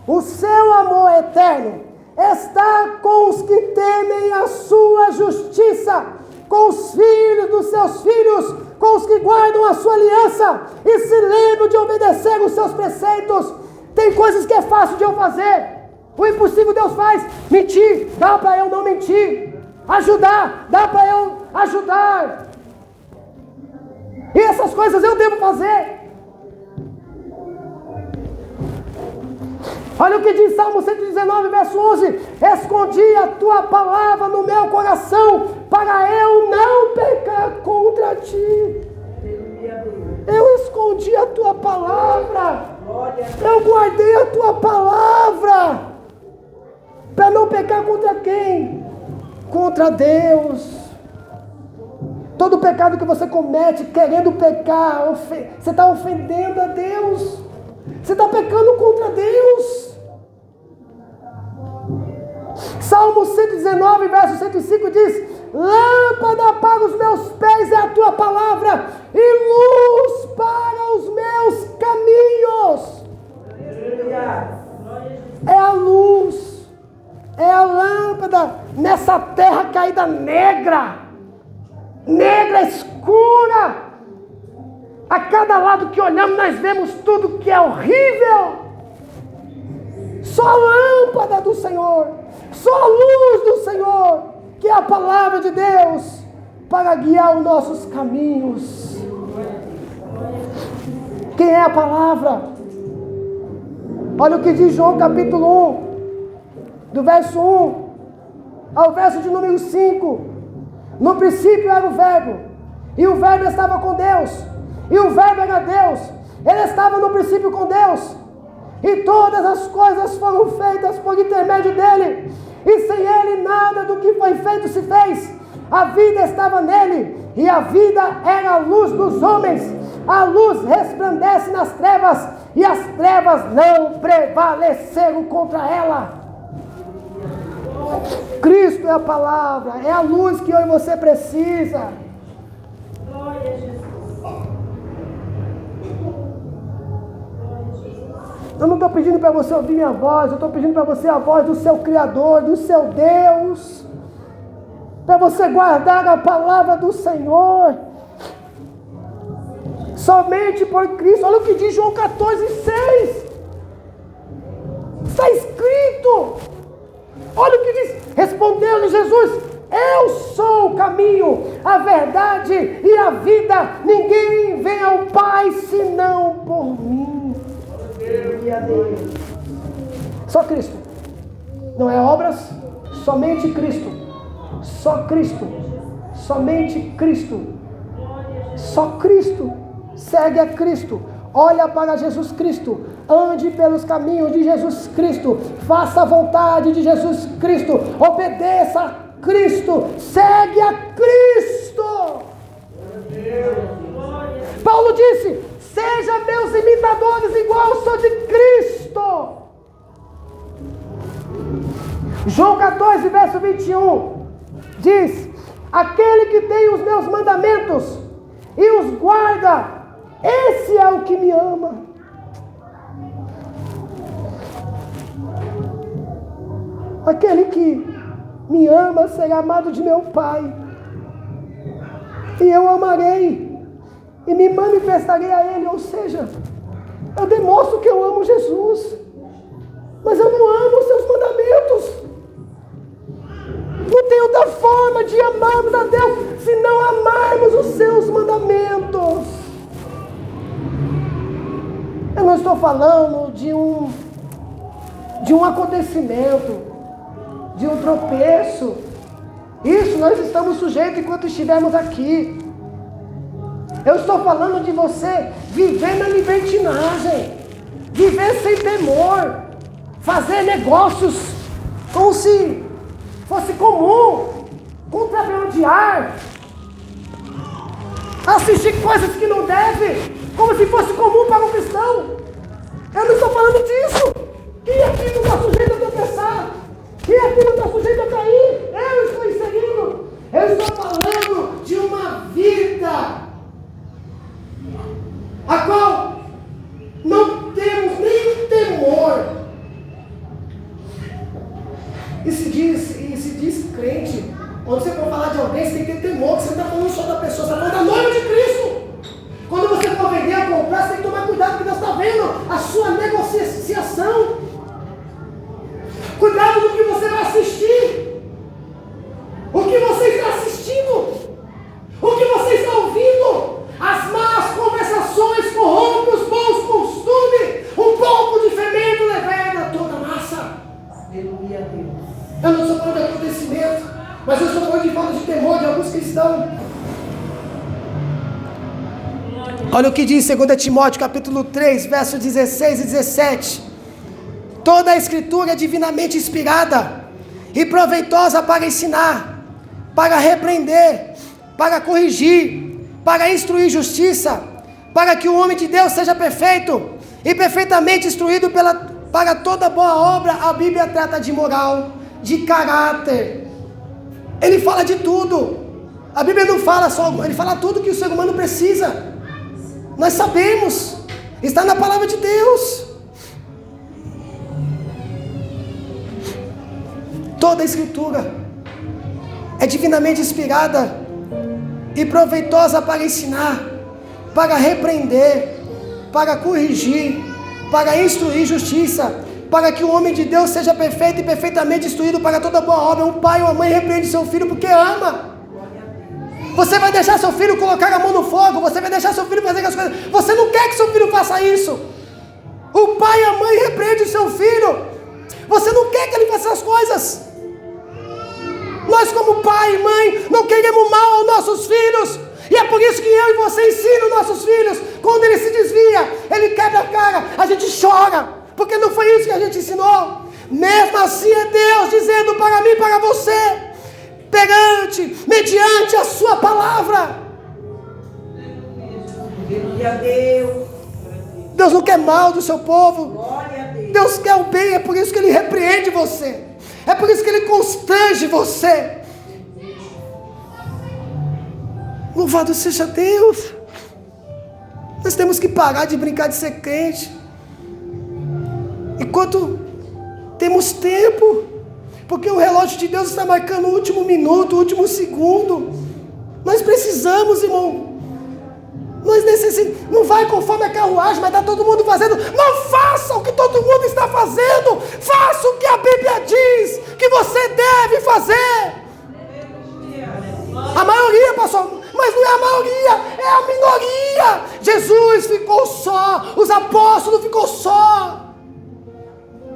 o seu amor eterno, está com os que temem a sua justiça, com os filhos dos seus filhos, com os que guardam a sua aliança e se lembram de obedecer os seus preceitos. Tem coisas que é fácil de eu fazer. O impossível Deus faz. Mentir, dá para eu não mentir. Ajudar, dá para eu ajudar. E essas coisas eu devo fazer. Olha o que diz Salmo 119, verso 11: Escondi a tua palavra no meu coração, para eu não pecar contra ti. Eu escondi a tua palavra. Eu guardei a tua palavra. Para não pecar contra quem? Contra Deus. Todo pecado que você comete querendo pecar, você está ofendendo a Deus. Você está pecando contra Deus. Salmo 119, verso 105 diz: Lâmpada para os meus pés é a tua palavra, e luz para os meus caminhos. É a luz, é a lâmpada nessa terra caída negra, escura. A cada lado que olhamos nós vemos tudo que é horrível. Só a lâmpada do Senhor, só a luz do Senhor, que é a palavra de Deus, para guiar os nossos caminhos. Quem é a palavra? Olha o que diz João capítulo 1, do verso 1 ao verso de número 5. No princípio era o verbo, e o verbo estava com Deus, e o verbo era Deus. Ele estava no princípio com Deus, e todas as coisas foram feitas por intermédio dele, e sem ele nada do que foi feito se fez. A vida estava nele, e a vida era a luz dos homens. A luz resplandece nas trevas, e as trevas não prevaleceram contra ela. Cristo é a palavra, é a luz que eu e você precisa. Glória a Jesus. Eu não estou pedindo para você ouvir minha voz, eu estou pedindo para você a voz do seu Criador, do seu Deus, para você guardar a palavra do Senhor, somente por Cristo. Olha o que diz João 14:6, está escrito. Olha o que diz: respondeu-lhe Jesus: eu sou o caminho, a verdade e a vida, ninguém vem ao Pai senão por mim. Só Cristo, não é obras, somente Cristo. Só Cristo. Somente Cristo. Só Cristo. Segue a Cristo. Olha para Jesus Cristo. Ande pelos caminhos de Jesus Cristo. Faça a vontade de Jesus Cristo. Obedeça a Cristo. Segue a Cristo. Paulo disse: seja meus imitadores igual eu sou de Cristo. João 14, verso 21 diz: aquele que tem os meus mandamentos e os guarda, esse é o que me ama. Aquele que me ama será amado de meu Pai, e eu amarei e me manifestarei a Ele. Ou seja, eu demonstro que eu amo Jesus, mas eu não amo os seus mandamentos. Não tem outra forma de amarmos a Deus se não amarmos os seus mandamentos. Eu não estou falando de um acontecimento, de um tropeço. Isso nós estamos sujeitos enquanto estivermos aqui. Eu estou falando de você viver na libertinagem, viver sem temor, fazer negócios como se fosse comum, contrabandear, assistir coisas que não deve, como se fosse comum para um cristão. Eu não estou falando disso. Quem aqui não está sujeito a tropeçar? Quem aqui não está sujeito a cair? Eu estou inserindo. Eu estou falando de uma vida a qual não temos nem temor. E se diz crente. Quando você for falar de alguém, você tem que ter temor, que você não está falando só da pessoa, você está falando da noiva de Cristo. Quando você for vender ou comprar, você tem que tomar cuidado, porque Deus está vendo a sua negociação. Cuidado do que você vai assistir. O que você está assistindo. O que você está ouvindo. As más conversações corrompem os bons costumes. Um pouco de fermento leveda toda a massa. Aleluia a Deus. Eu não estou falando de acontecimento, mas eu estou falando de falta de temor de alguns cristãos. Olha o que diz 2 Timóteo capítulo 3, versos 16 e 17. Toda a escritura é divinamente inspirada e proveitosa para ensinar, para repreender, para corrigir, para instruir justiça, para que o homem de Deus seja perfeito e perfeitamente instruído para toda boa obra. A Bíblia trata de moral, de caráter. Ele fala de tudo. A Bíblia não fala só, ele fala tudo que o ser humano precisa. Nós sabemos, está na palavra de Deus. Toda a escritura é divinamente inspirada e proveitosa para ensinar, para repreender, para corrigir, para instruir justiça, para que o homem de Deus seja perfeito e perfeitamente instruído para toda boa obra. Um pai ou uma mãe repreende seu filho porque ama. Você vai deixar seu filho colocar a mão no fogo, você vai deixar seu filho fazer as coisas, você não quer que seu filho faça isso. O pai e a mãe repreendem o seu filho, você não quer que ele faça as coisas. Nós como pai e mãe não queremos mal aos nossos filhos, e é por isso que eu e você ensinam nossos filhos. Quando ele se desvia, ele quebra a cara, a gente chora, porque não foi isso que a gente ensinou. Mesmo assim é Deus dizendo para mim e para você, mediante a sua palavra. Deus não quer mal do seu povo. Deus quer o bem, é por isso que Ele repreende você. É por isso que Ele constrange você. Louvado seja Deus. Nós temos que parar de brincar de ser crente enquanto temos tempo, porque o relógio de Deus está marcando o último minuto, o último segundo. Nós precisamos, irmão. Nós necessitamos. Não vai conforme a carruagem, mas está todo mundo fazendo. Não faça o que todo mundo está fazendo. Faça o que a Bíblia diz que você deve fazer. A maioria, pastor, mas não é a maioria, é a minoria. Jesus ficou só, os apóstolos ficou só.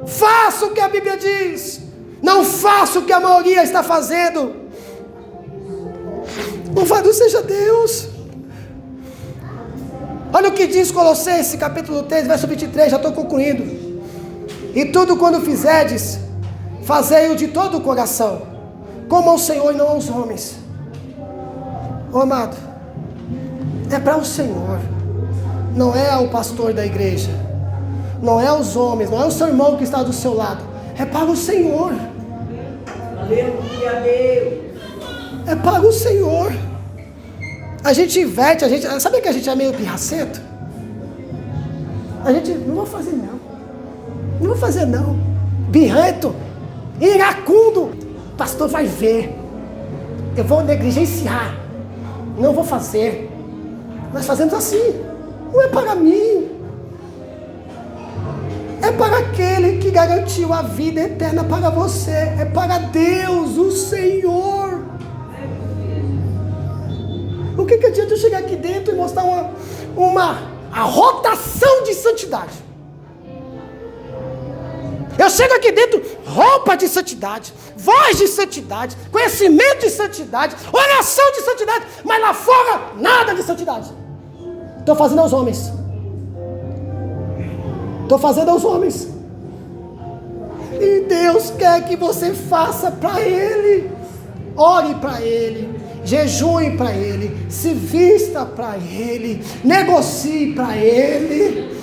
Faça o que a Bíblia diz. Não faça o que a maioria está fazendo. Louvado seja Deus. Olha o que diz Colossenses capítulo 3, verso 23, já estou concluindo. E tudo quando fizerdes, fazei-o de todo o coração, como ao Senhor e não aos homens. Ô amado, é para o Senhor, não é ao pastor da igreja, não é aos homens, não é o seu irmão que está do seu lado, é para o Senhor. Aleluia, Deus. É para o Senhor. A gente inverte, sabe que a gente é meio pirracento? A gente, não vou fazer não, birrento, iracundo, o pastor vai ver, eu vou negligenciar, não vou fazer. Nós fazemos assim, não é para mim, é para aquele que garantiu a vida eterna para você, é para Deus, o Senhor. O que adianta eu chegar aqui dentro e mostrar a rotação de santidade? Eu chego aqui dentro, roupa de santidade, voz de santidade, conhecimento de santidade, oração de santidade, mas lá fora, nada de santidade. Estou fazendo aos homens. E Deus quer que você faça para Ele. Ore para Ele, jejue para Ele, se vista para Ele, negocie para Ele.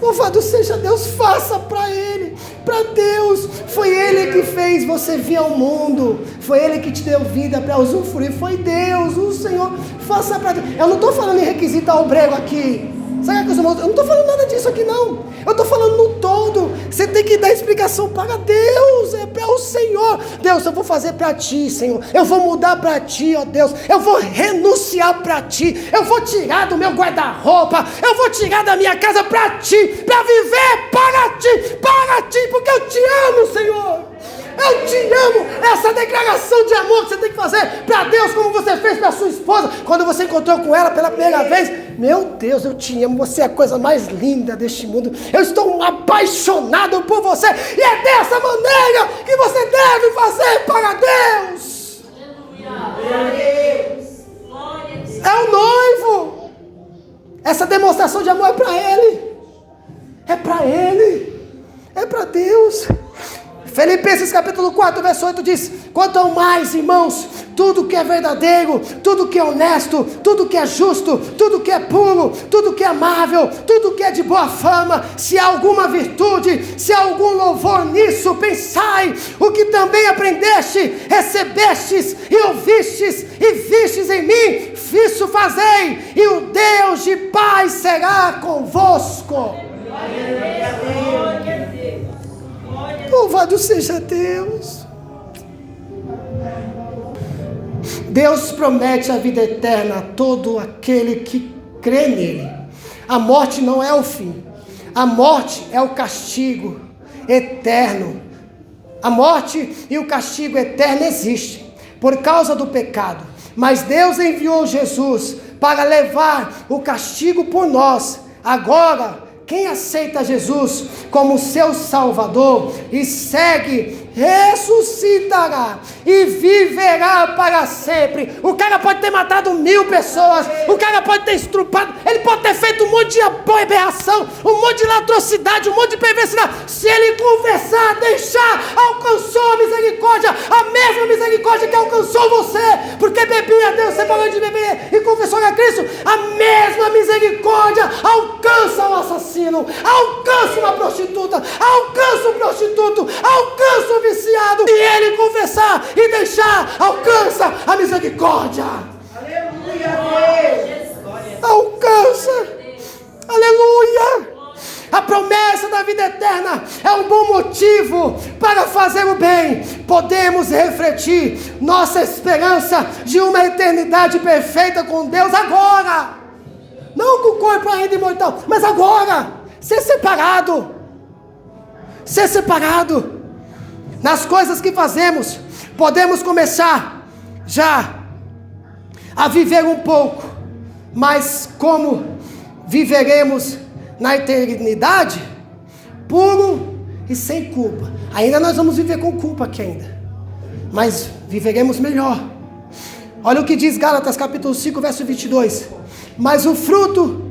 Louvado seja Deus, faça para Ele, para Deus. Foi Ele que fez você vir ao mundo, foi Ele que te deu vida para usufruir, foi Deus, o Senhor. Faça para Deus. Eu não estou falando em requisitar obreiro aqui. Sabe que eu não estou falando nada disso aqui não. Eu estou falando no todo. Você tem que dar explicação para Deus, é para o Senhor. Deus, eu vou fazer para Ti, Senhor. Eu vou mudar para Ti, ó Deus. Eu vou renunciar para Ti. Eu vou tirar do meu guarda-roupa. Eu vou tirar da minha casa para Ti, para viver para Ti, porque eu Te amo, Senhor. Eu Te amo. Essa declaração de amor que você tem que fazer para Deus, como você fez para sua esposa, quando você encontrou com ela pela primeira vez. Meu Deus, eu Te amo. Você é a coisa mais linda deste mundo. Eu estou apaixonado por você. E é dessa maneira que você deve fazer para Deus. É o noivo. Essa demonstração de amor é para Ele. É para Ele. É para Deus. Filipenses capítulo 4, verso 8 diz: quanto ao mais, irmãos, tudo que é verdadeiro, tudo que é honesto, tudo que é justo, tudo que é puro, tudo que é amável, tudo que é de boa fama, se há alguma virtude, se há algum louvor, nisso pensai. O que também aprendeste, recebestes e ouvistes e vistes em mim, isso fazei, e o Deus de paz será convosco. Louvado seja Deus. Deus promete a vida eterna a todo aquele que crê nele. A morte não é o fim. A morte é o castigo eterno. A morte e o castigo eterno existem por causa do pecado. Mas Deus enviou Jesus para levar o castigo por nós. Agora, quem aceita Jesus como seu Salvador e segue, ressuscitará e viverá para sempre. O cara pode ter matado 1000 pessoas, o cara pode ter estrupado, ele pode ter feito um monte de aberração, um monte de latrocidade, um monte de perversidade. Se ele confessar, deixar, alcançou a misericórdia, a mesma misericórdia que alcançou você, porque bebia, Deus, você parou de beber e confessou a Cristo. A mesma misericórdia alcança o assassino, alcança uma prostituta, alcança o prostituto, alcança o viciado. Se ele confessar e deixar, alcança a misericórdia. Aleluia, Deus. Alcança. Aleluia. A promessa da vida eterna é um bom motivo para fazer o bem. Podemos refletir nossa esperança de uma eternidade perfeita com Deus agora. Não com o corpo ainda imortal, mas agora. Ser separado. Ser separado. Nas coisas que fazemos, podemos começar já a viver um pouco, mas como viveremos na eternidade, puro e sem culpa. Ainda nós vamos viver com culpa aqui ainda, mas viveremos melhor, Olha o que diz Gálatas capítulo 5, verso 22. Mas o fruto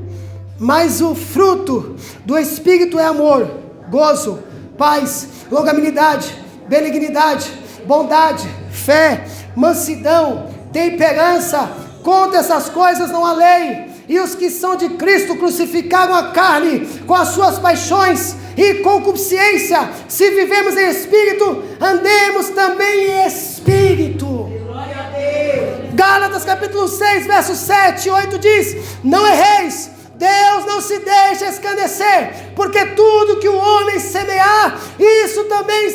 do Espírito é amor, gozo, paz, longanimidade, benignidade, bondade, fé, mansidão, temperança. Contra essas coisas não há lei. E os que são de Cristo crucificaram a carne com as suas paixões e concupiscência. Se vivemos em Espírito, andemos também em Espírito. Glória a Deus. Gálatas capítulo 6, versos 7 e 8 diz: não erreis, Deus não se deixa escarnecer, porque tudo que o homem semear, isso também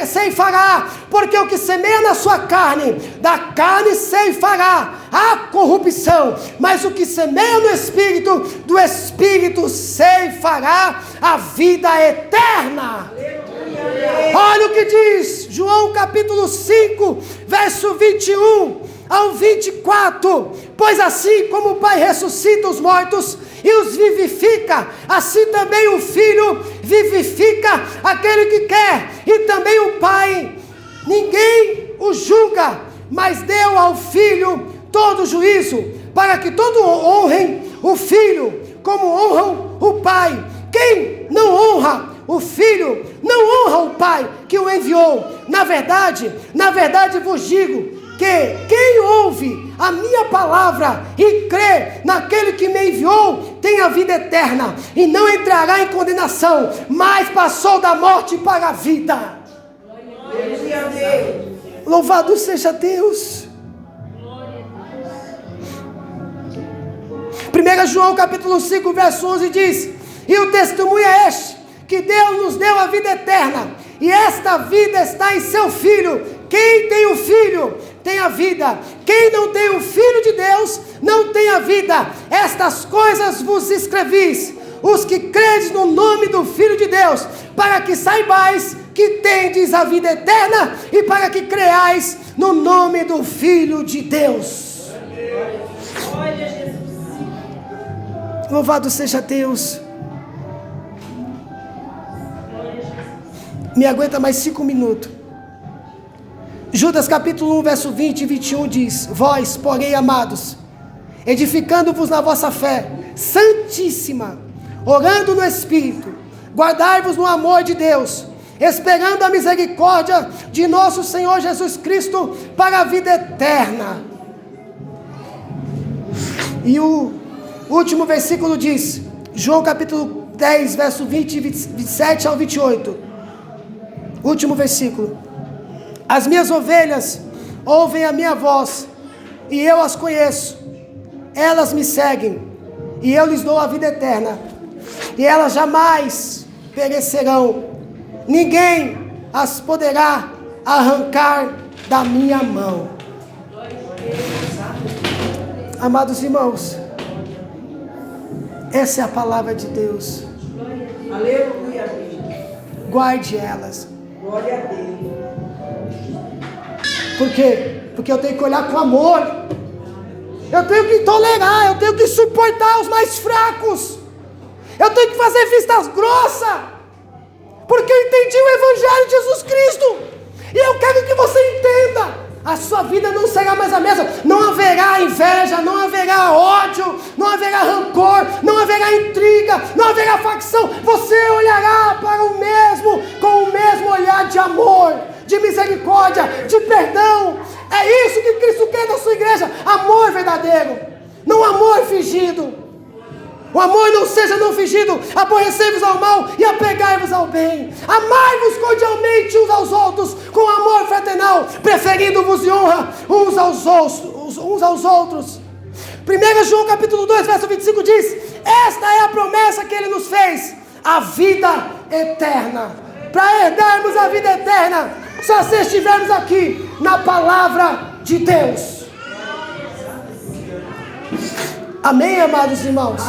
ceifará. Porque o que semeia na sua carne, da carne ceifará a corrupção, mas o que semeia no Espírito, do Espírito ceifará a vida eterna. Olha o que diz João capítulo 5, verso 21 ao 24. Pois assim como o Pai ressuscita os mortos e os vivifica, assim também o Filho vivifica aquele que quer, e também o Pai. Ninguém o julga, mas deu ao Filho todo juízo, para que todos honrem o Filho como honram o Pai. Quem não honra o Filho, não honra o Pai que o enviou. Na verdade vos digo que quem ouve a minha palavra e crê naquele que me enviou, tem a vida eterna, e não entrará em condenação, mas passou da morte para a vida. Glória a Deus. Louvado seja Deus. 1 João capítulo 5, verso 11 diz: e o testemunho é este, que Deus nos deu a vida eterna, e esta vida está em seu Filho. Quem tem o Filho tem a vida. Quem não tem o Filho de Deus não tem a vida. Estas coisas vos escrevis, os que credes no nome do Filho de Deus, para que saibais que tendes a vida eterna, e para que creais no nome do Filho de Deus. Olha, Jesus. Louvado seja Deus. Me aguenta mais 5 minutos. Judas capítulo 1, verso 20 e 21 diz: vós, porém, amados, edificando-vos na vossa fé santíssima, orando no Espírito, guardai-vos no amor de Deus, esperando a misericórdia de nosso Senhor Jesus Cristo para a vida eterna. E o último versículo diz, João capítulo 10, verso 27 ao 28. Último versículo: as minhas ovelhas ouvem a minha voz, e eu as conheço, elas me seguem, e eu lhes dou a vida eterna, e elas jamais perecerão, ninguém as poderá arrancar da minha mão. Amados irmãos, essa é a palavra de Deus. Aleluia. Guarde elas. Glória a Deus. Por quê? Porque eu tenho que olhar com amor. Eu tenho que tolerar, eu tenho que suportar os mais fracos. Eu tenho que fazer vistas grossas, porque eu entendi o Evangelho de Jesus Cristo. E eu quero que você entenda. A sua vida não será mais a mesma. Não haverá inveja, não haverá ódio, não haverá rancor, não haverá intriga, não haverá facção. Você olhará para o mesmo, com o mesmo olhar de amor, de misericórdia, de perdão. É isso que Cristo quer da sua igreja. Amor verdadeiro, não amor fingido. O amor não seja não fingido. Aborrecei-vos ao mal e apegai-vos ao bem. Amai-vos cordialmente uns aos outros, com amor fraternal, preferindo-vos em honra uns aos outros. 1 João capítulo 2, verso 25 diz: esta é a promessa que Ele nos fez, a vida eterna. Para herdarmos a vida eterna, só se estivermos aqui na palavra de Deus. Amém, amados irmãos?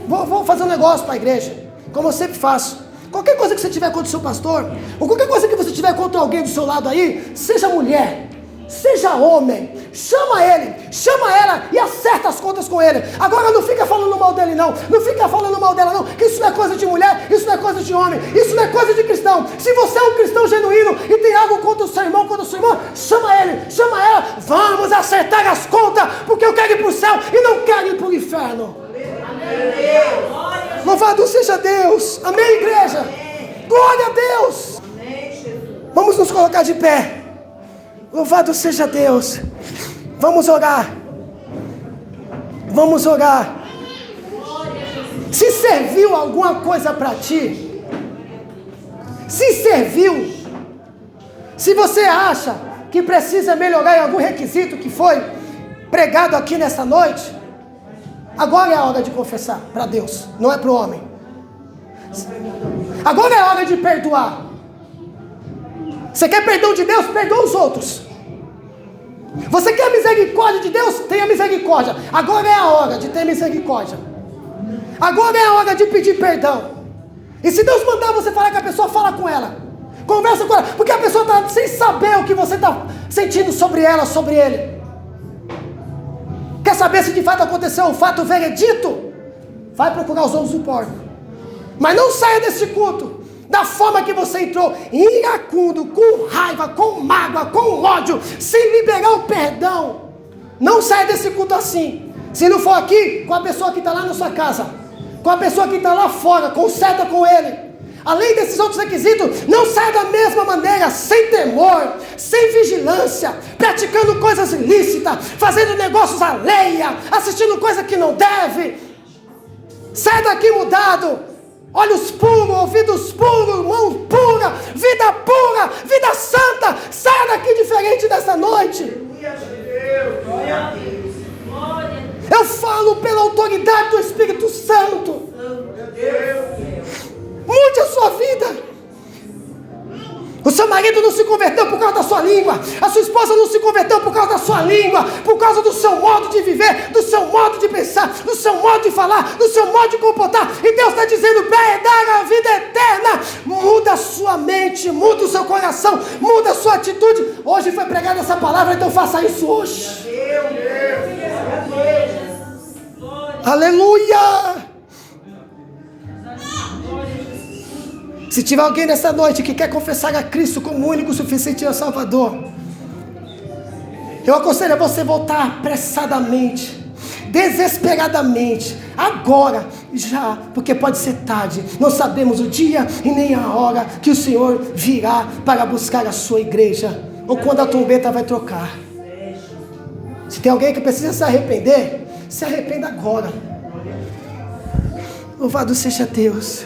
Vou fazer um negócio para a igreja, como eu sempre faço. Qualquer coisa que você tiver contra o seu pastor, ou qualquer coisa que você tiver contra alguém do seu lado aí, seja mulher, seja homem, chama ele, chama ela e acerta as contas com ele. Agora não fica falando mal dele não, não fica falando mal dela não, que isso não é coisa de mulher, isso não é coisa de homem, isso não é coisa de cristão. Se você é um cristão genuíno e tem algo contra o seu irmão, contra a sua irmã, chama ele, chama ela, vamos acertar as contas, porque eu quero ir para o céu e não quero ir para o inferno. Louvado seja Deus, amém, igreja, glória a Deus. Vamos nos colocar de pé. Louvado seja Deus. Vamos orar. Vamos orar. Se serviu alguma coisa para ti, se serviu, se você acha que precisa melhorar em algum requisito que foi pregado aqui nessa noite, agora é a hora de confessar para Deus, não é para o homem. Agora é a hora de perdoar. Você quer perdão de Deus? Perdoa os outros. Você quer misericórdia de Deus? Tenha misericórdia. Agora é a hora de ter misericórdia. Agora é a hora de pedir perdão. E se Deus mandar você falar com a pessoa, fala com ela. Conversa com ela. Porque a pessoa está sem saber o que você está sentindo sobre ela, sobre ele. Quer saber se de fato aconteceu um fato veredito? Vai procurar os homens do porco. Mas não saia desse culto da forma que você entrou, iracundo, com raiva, com mágoa, com ódio, sem liberar o perdão. Não saia desse culto assim. Se não for aqui, com a pessoa que está lá na sua casa, com a pessoa que está lá fora, conserta com ele. Além desses outros requisitos, não saia da mesma maneira, sem temor, sem vigilância, praticando coisas ilícitas, fazendo negócios alheia, assistindo coisa que não deve. Saia daqui mudado. Olhos puros, ouvidos puros, mão pura, vida santa. Saia daqui diferente dessa noite. Eu falo pela autoridade do Espírito Santo. Mude a sua vida. O seu marido não se converteu por causa da sua língua. A sua esposa não se converteu por causa da sua língua. Por causa do seu modo de viver, do seu modo de pensar, do seu modo de falar, do seu modo de comportar. E Deus está dizendo, para herdar a vida eterna, muda a sua mente, muda o seu coração, muda a sua atitude. Hoje foi pregada essa palavra, então faça isso hoje. Aleluia! Se tiver alguém nessa noite que quer confessar a Cristo como único, suficiente e Salvador, eu aconselho a você voltar apressadamente, desesperadamente, agora, já, porque pode ser tarde. Não sabemos o dia e nem a hora que o Senhor virá para buscar a sua igreja, ou quando a trombeta vai trocar. Se tem alguém que precisa se arrepender, se arrependa agora. Louvado seja Deus.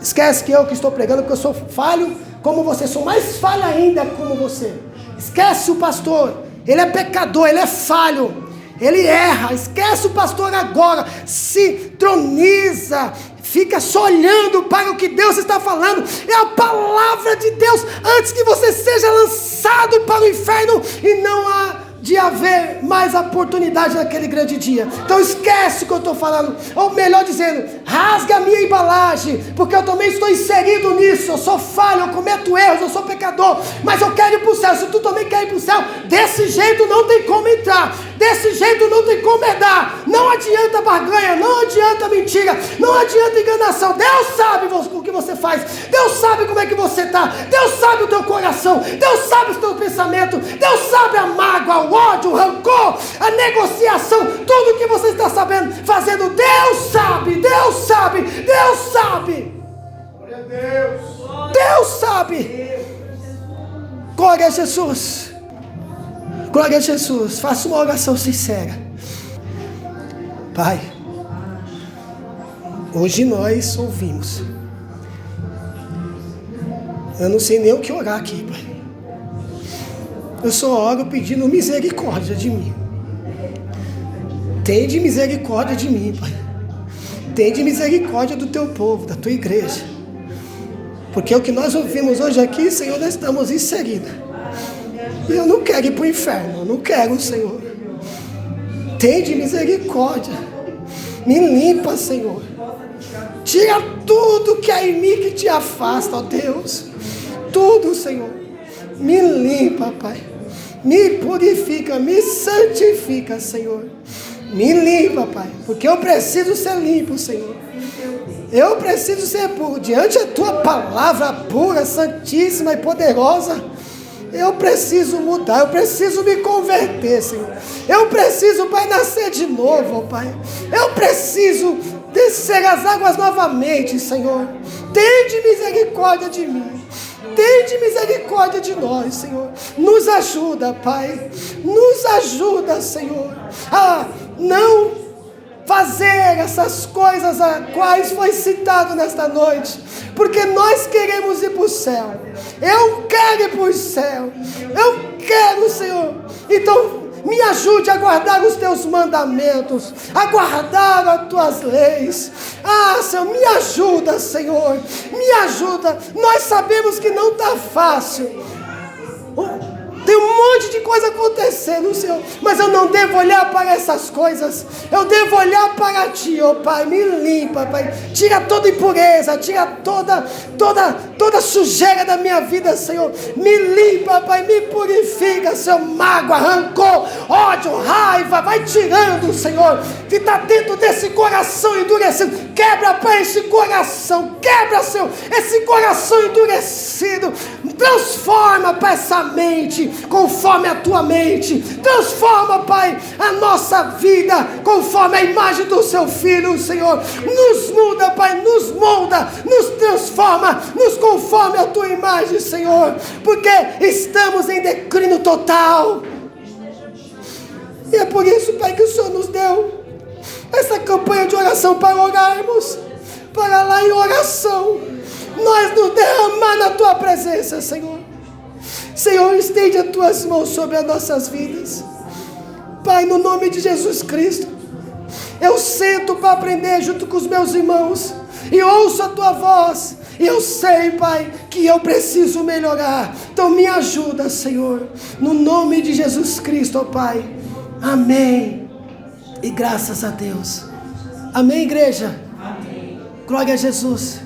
Esquece que eu que estou pregando, porque eu sou falho como você, sou mais falho ainda como você. Esquece o pastor, ele é pecador, ele é falho, ele erra. Esquece o pastor agora, se troniza, fica só olhando para o que Deus está falando. É a palavra de Deus, antes que você seja lançado para o inferno e não há de haver mais oportunidade naquele grande dia. Então esquece o que eu estou falando, ou melhor dizendo, rasga a minha embalagem, porque eu também estou inserido nisso. Eu sou falho, eu cometo erros, eu sou pecador, mas eu quero ir para o céu. Se tu também quer ir para o céu, desse jeito não tem como entrar, desse jeito não tem como herdar. Não adianta barganha, não adianta mentira, não adianta enganação. Deus sabe o que você faz, Deus sabe como é que você está, Deus sabe o teu coração, Deus sabe o teu pensamento, Deus sabe a mágoa, o ódio, o rancor, a negociação, tudo que você está fazendo, Deus sabe, Deus sabe, Deus sabe. Glória a Deus. Deus sabe. Glória a Jesus. Glória a Jesus. Faça uma oração sincera. Pai, hoje nós ouvimos. Eu não sei nem o que orar aqui, Pai. Eu só oro pedindo misericórdia de mim. Tende misericórdia de mim, Pai. Tende misericórdia do teu povo, da tua igreja. Porque o que nós ouvimos hoje aqui, Senhor, nós estamos inseridos. E eu não quero ir para o inferno, eu não quero, Senhor. Tende misericórdia. Me limpa, Senhor. Tira tudo que é em mim que te afasta, ó Deus. Tudo, Senhor. Me limpa, Pai. Me purifica, me santifica, Senhor. Me limpa, Pai, porque eu preciso ser limpo, Senhor. Eu preciso ser puro diante da Tua palavra pura, santíssima e poderosa. Eu preciso mudar, eu preciso me converter, Senhor. Eu preciso, Pai, nascer de novo, ó Pai. Eu preciso descer as águas novamente, Senhor. Tende misericórdia de mim. Tende misericórdia de nós, Senhor. Nos ajuda, Pai. Nos ajuda, Senhor, a não fazer essas coisas a quais foi citado nesta noite, porque nós queremos ir para o céu. Eu quero ir para o céu. Eu quero, Senhor. Então me ajude a guardar os teus mandamentos, a guardar as tuas leis. Senhor, me ajuda, Senhor. Me ajuda. Nós sabemos que não está fácil. Tem um monte de coisa acontecendo, Senhor, mas eu não devo olhar para essas coisas. Eu devo olhar para Ti, ó Pai. Me limpa, Pai. Tira toda impureza, tira toda sujeira da minha vida, Senhor. Me limpa, Pai. Me purifica, Senhor. Mágoa, rancor, ódio, raiva, vai tirando, Senhor, que está dentro desse coração endurecido. Quebra, Pai, esse coração. Quebra, Senhor, esse coração endurecido. Transforma, Pai, essa mente conforme a Tua mente. Transforma, Pai, a nossa vida conforme a imagem do Seu Filho, Senhor. Nos muda, Pai, nos molda, nos transforma, nos conforme a Tua imagem, Senhor, porque estamos em declínio total. E é por isso, Pai, que o Senhor nos deu essa campanha de oração para orarmos, para lá em oração nós nos derramar na Tua presença, Senhor. Senhor, estende as Tuas mãos sobre as nossas vidas, Pai, no nome de Jesus Cristo. Eu sento para aprender junto com os meus irmãos e ouço a Tua voz, e eu sei, Pai, que eu preciso melhorar. Então me ajuda, Senhor, no nome de Jesus Cristo, ó Pai. Amém. E graças a Deus. Amém, igreja? Amém. Glória a Jesus.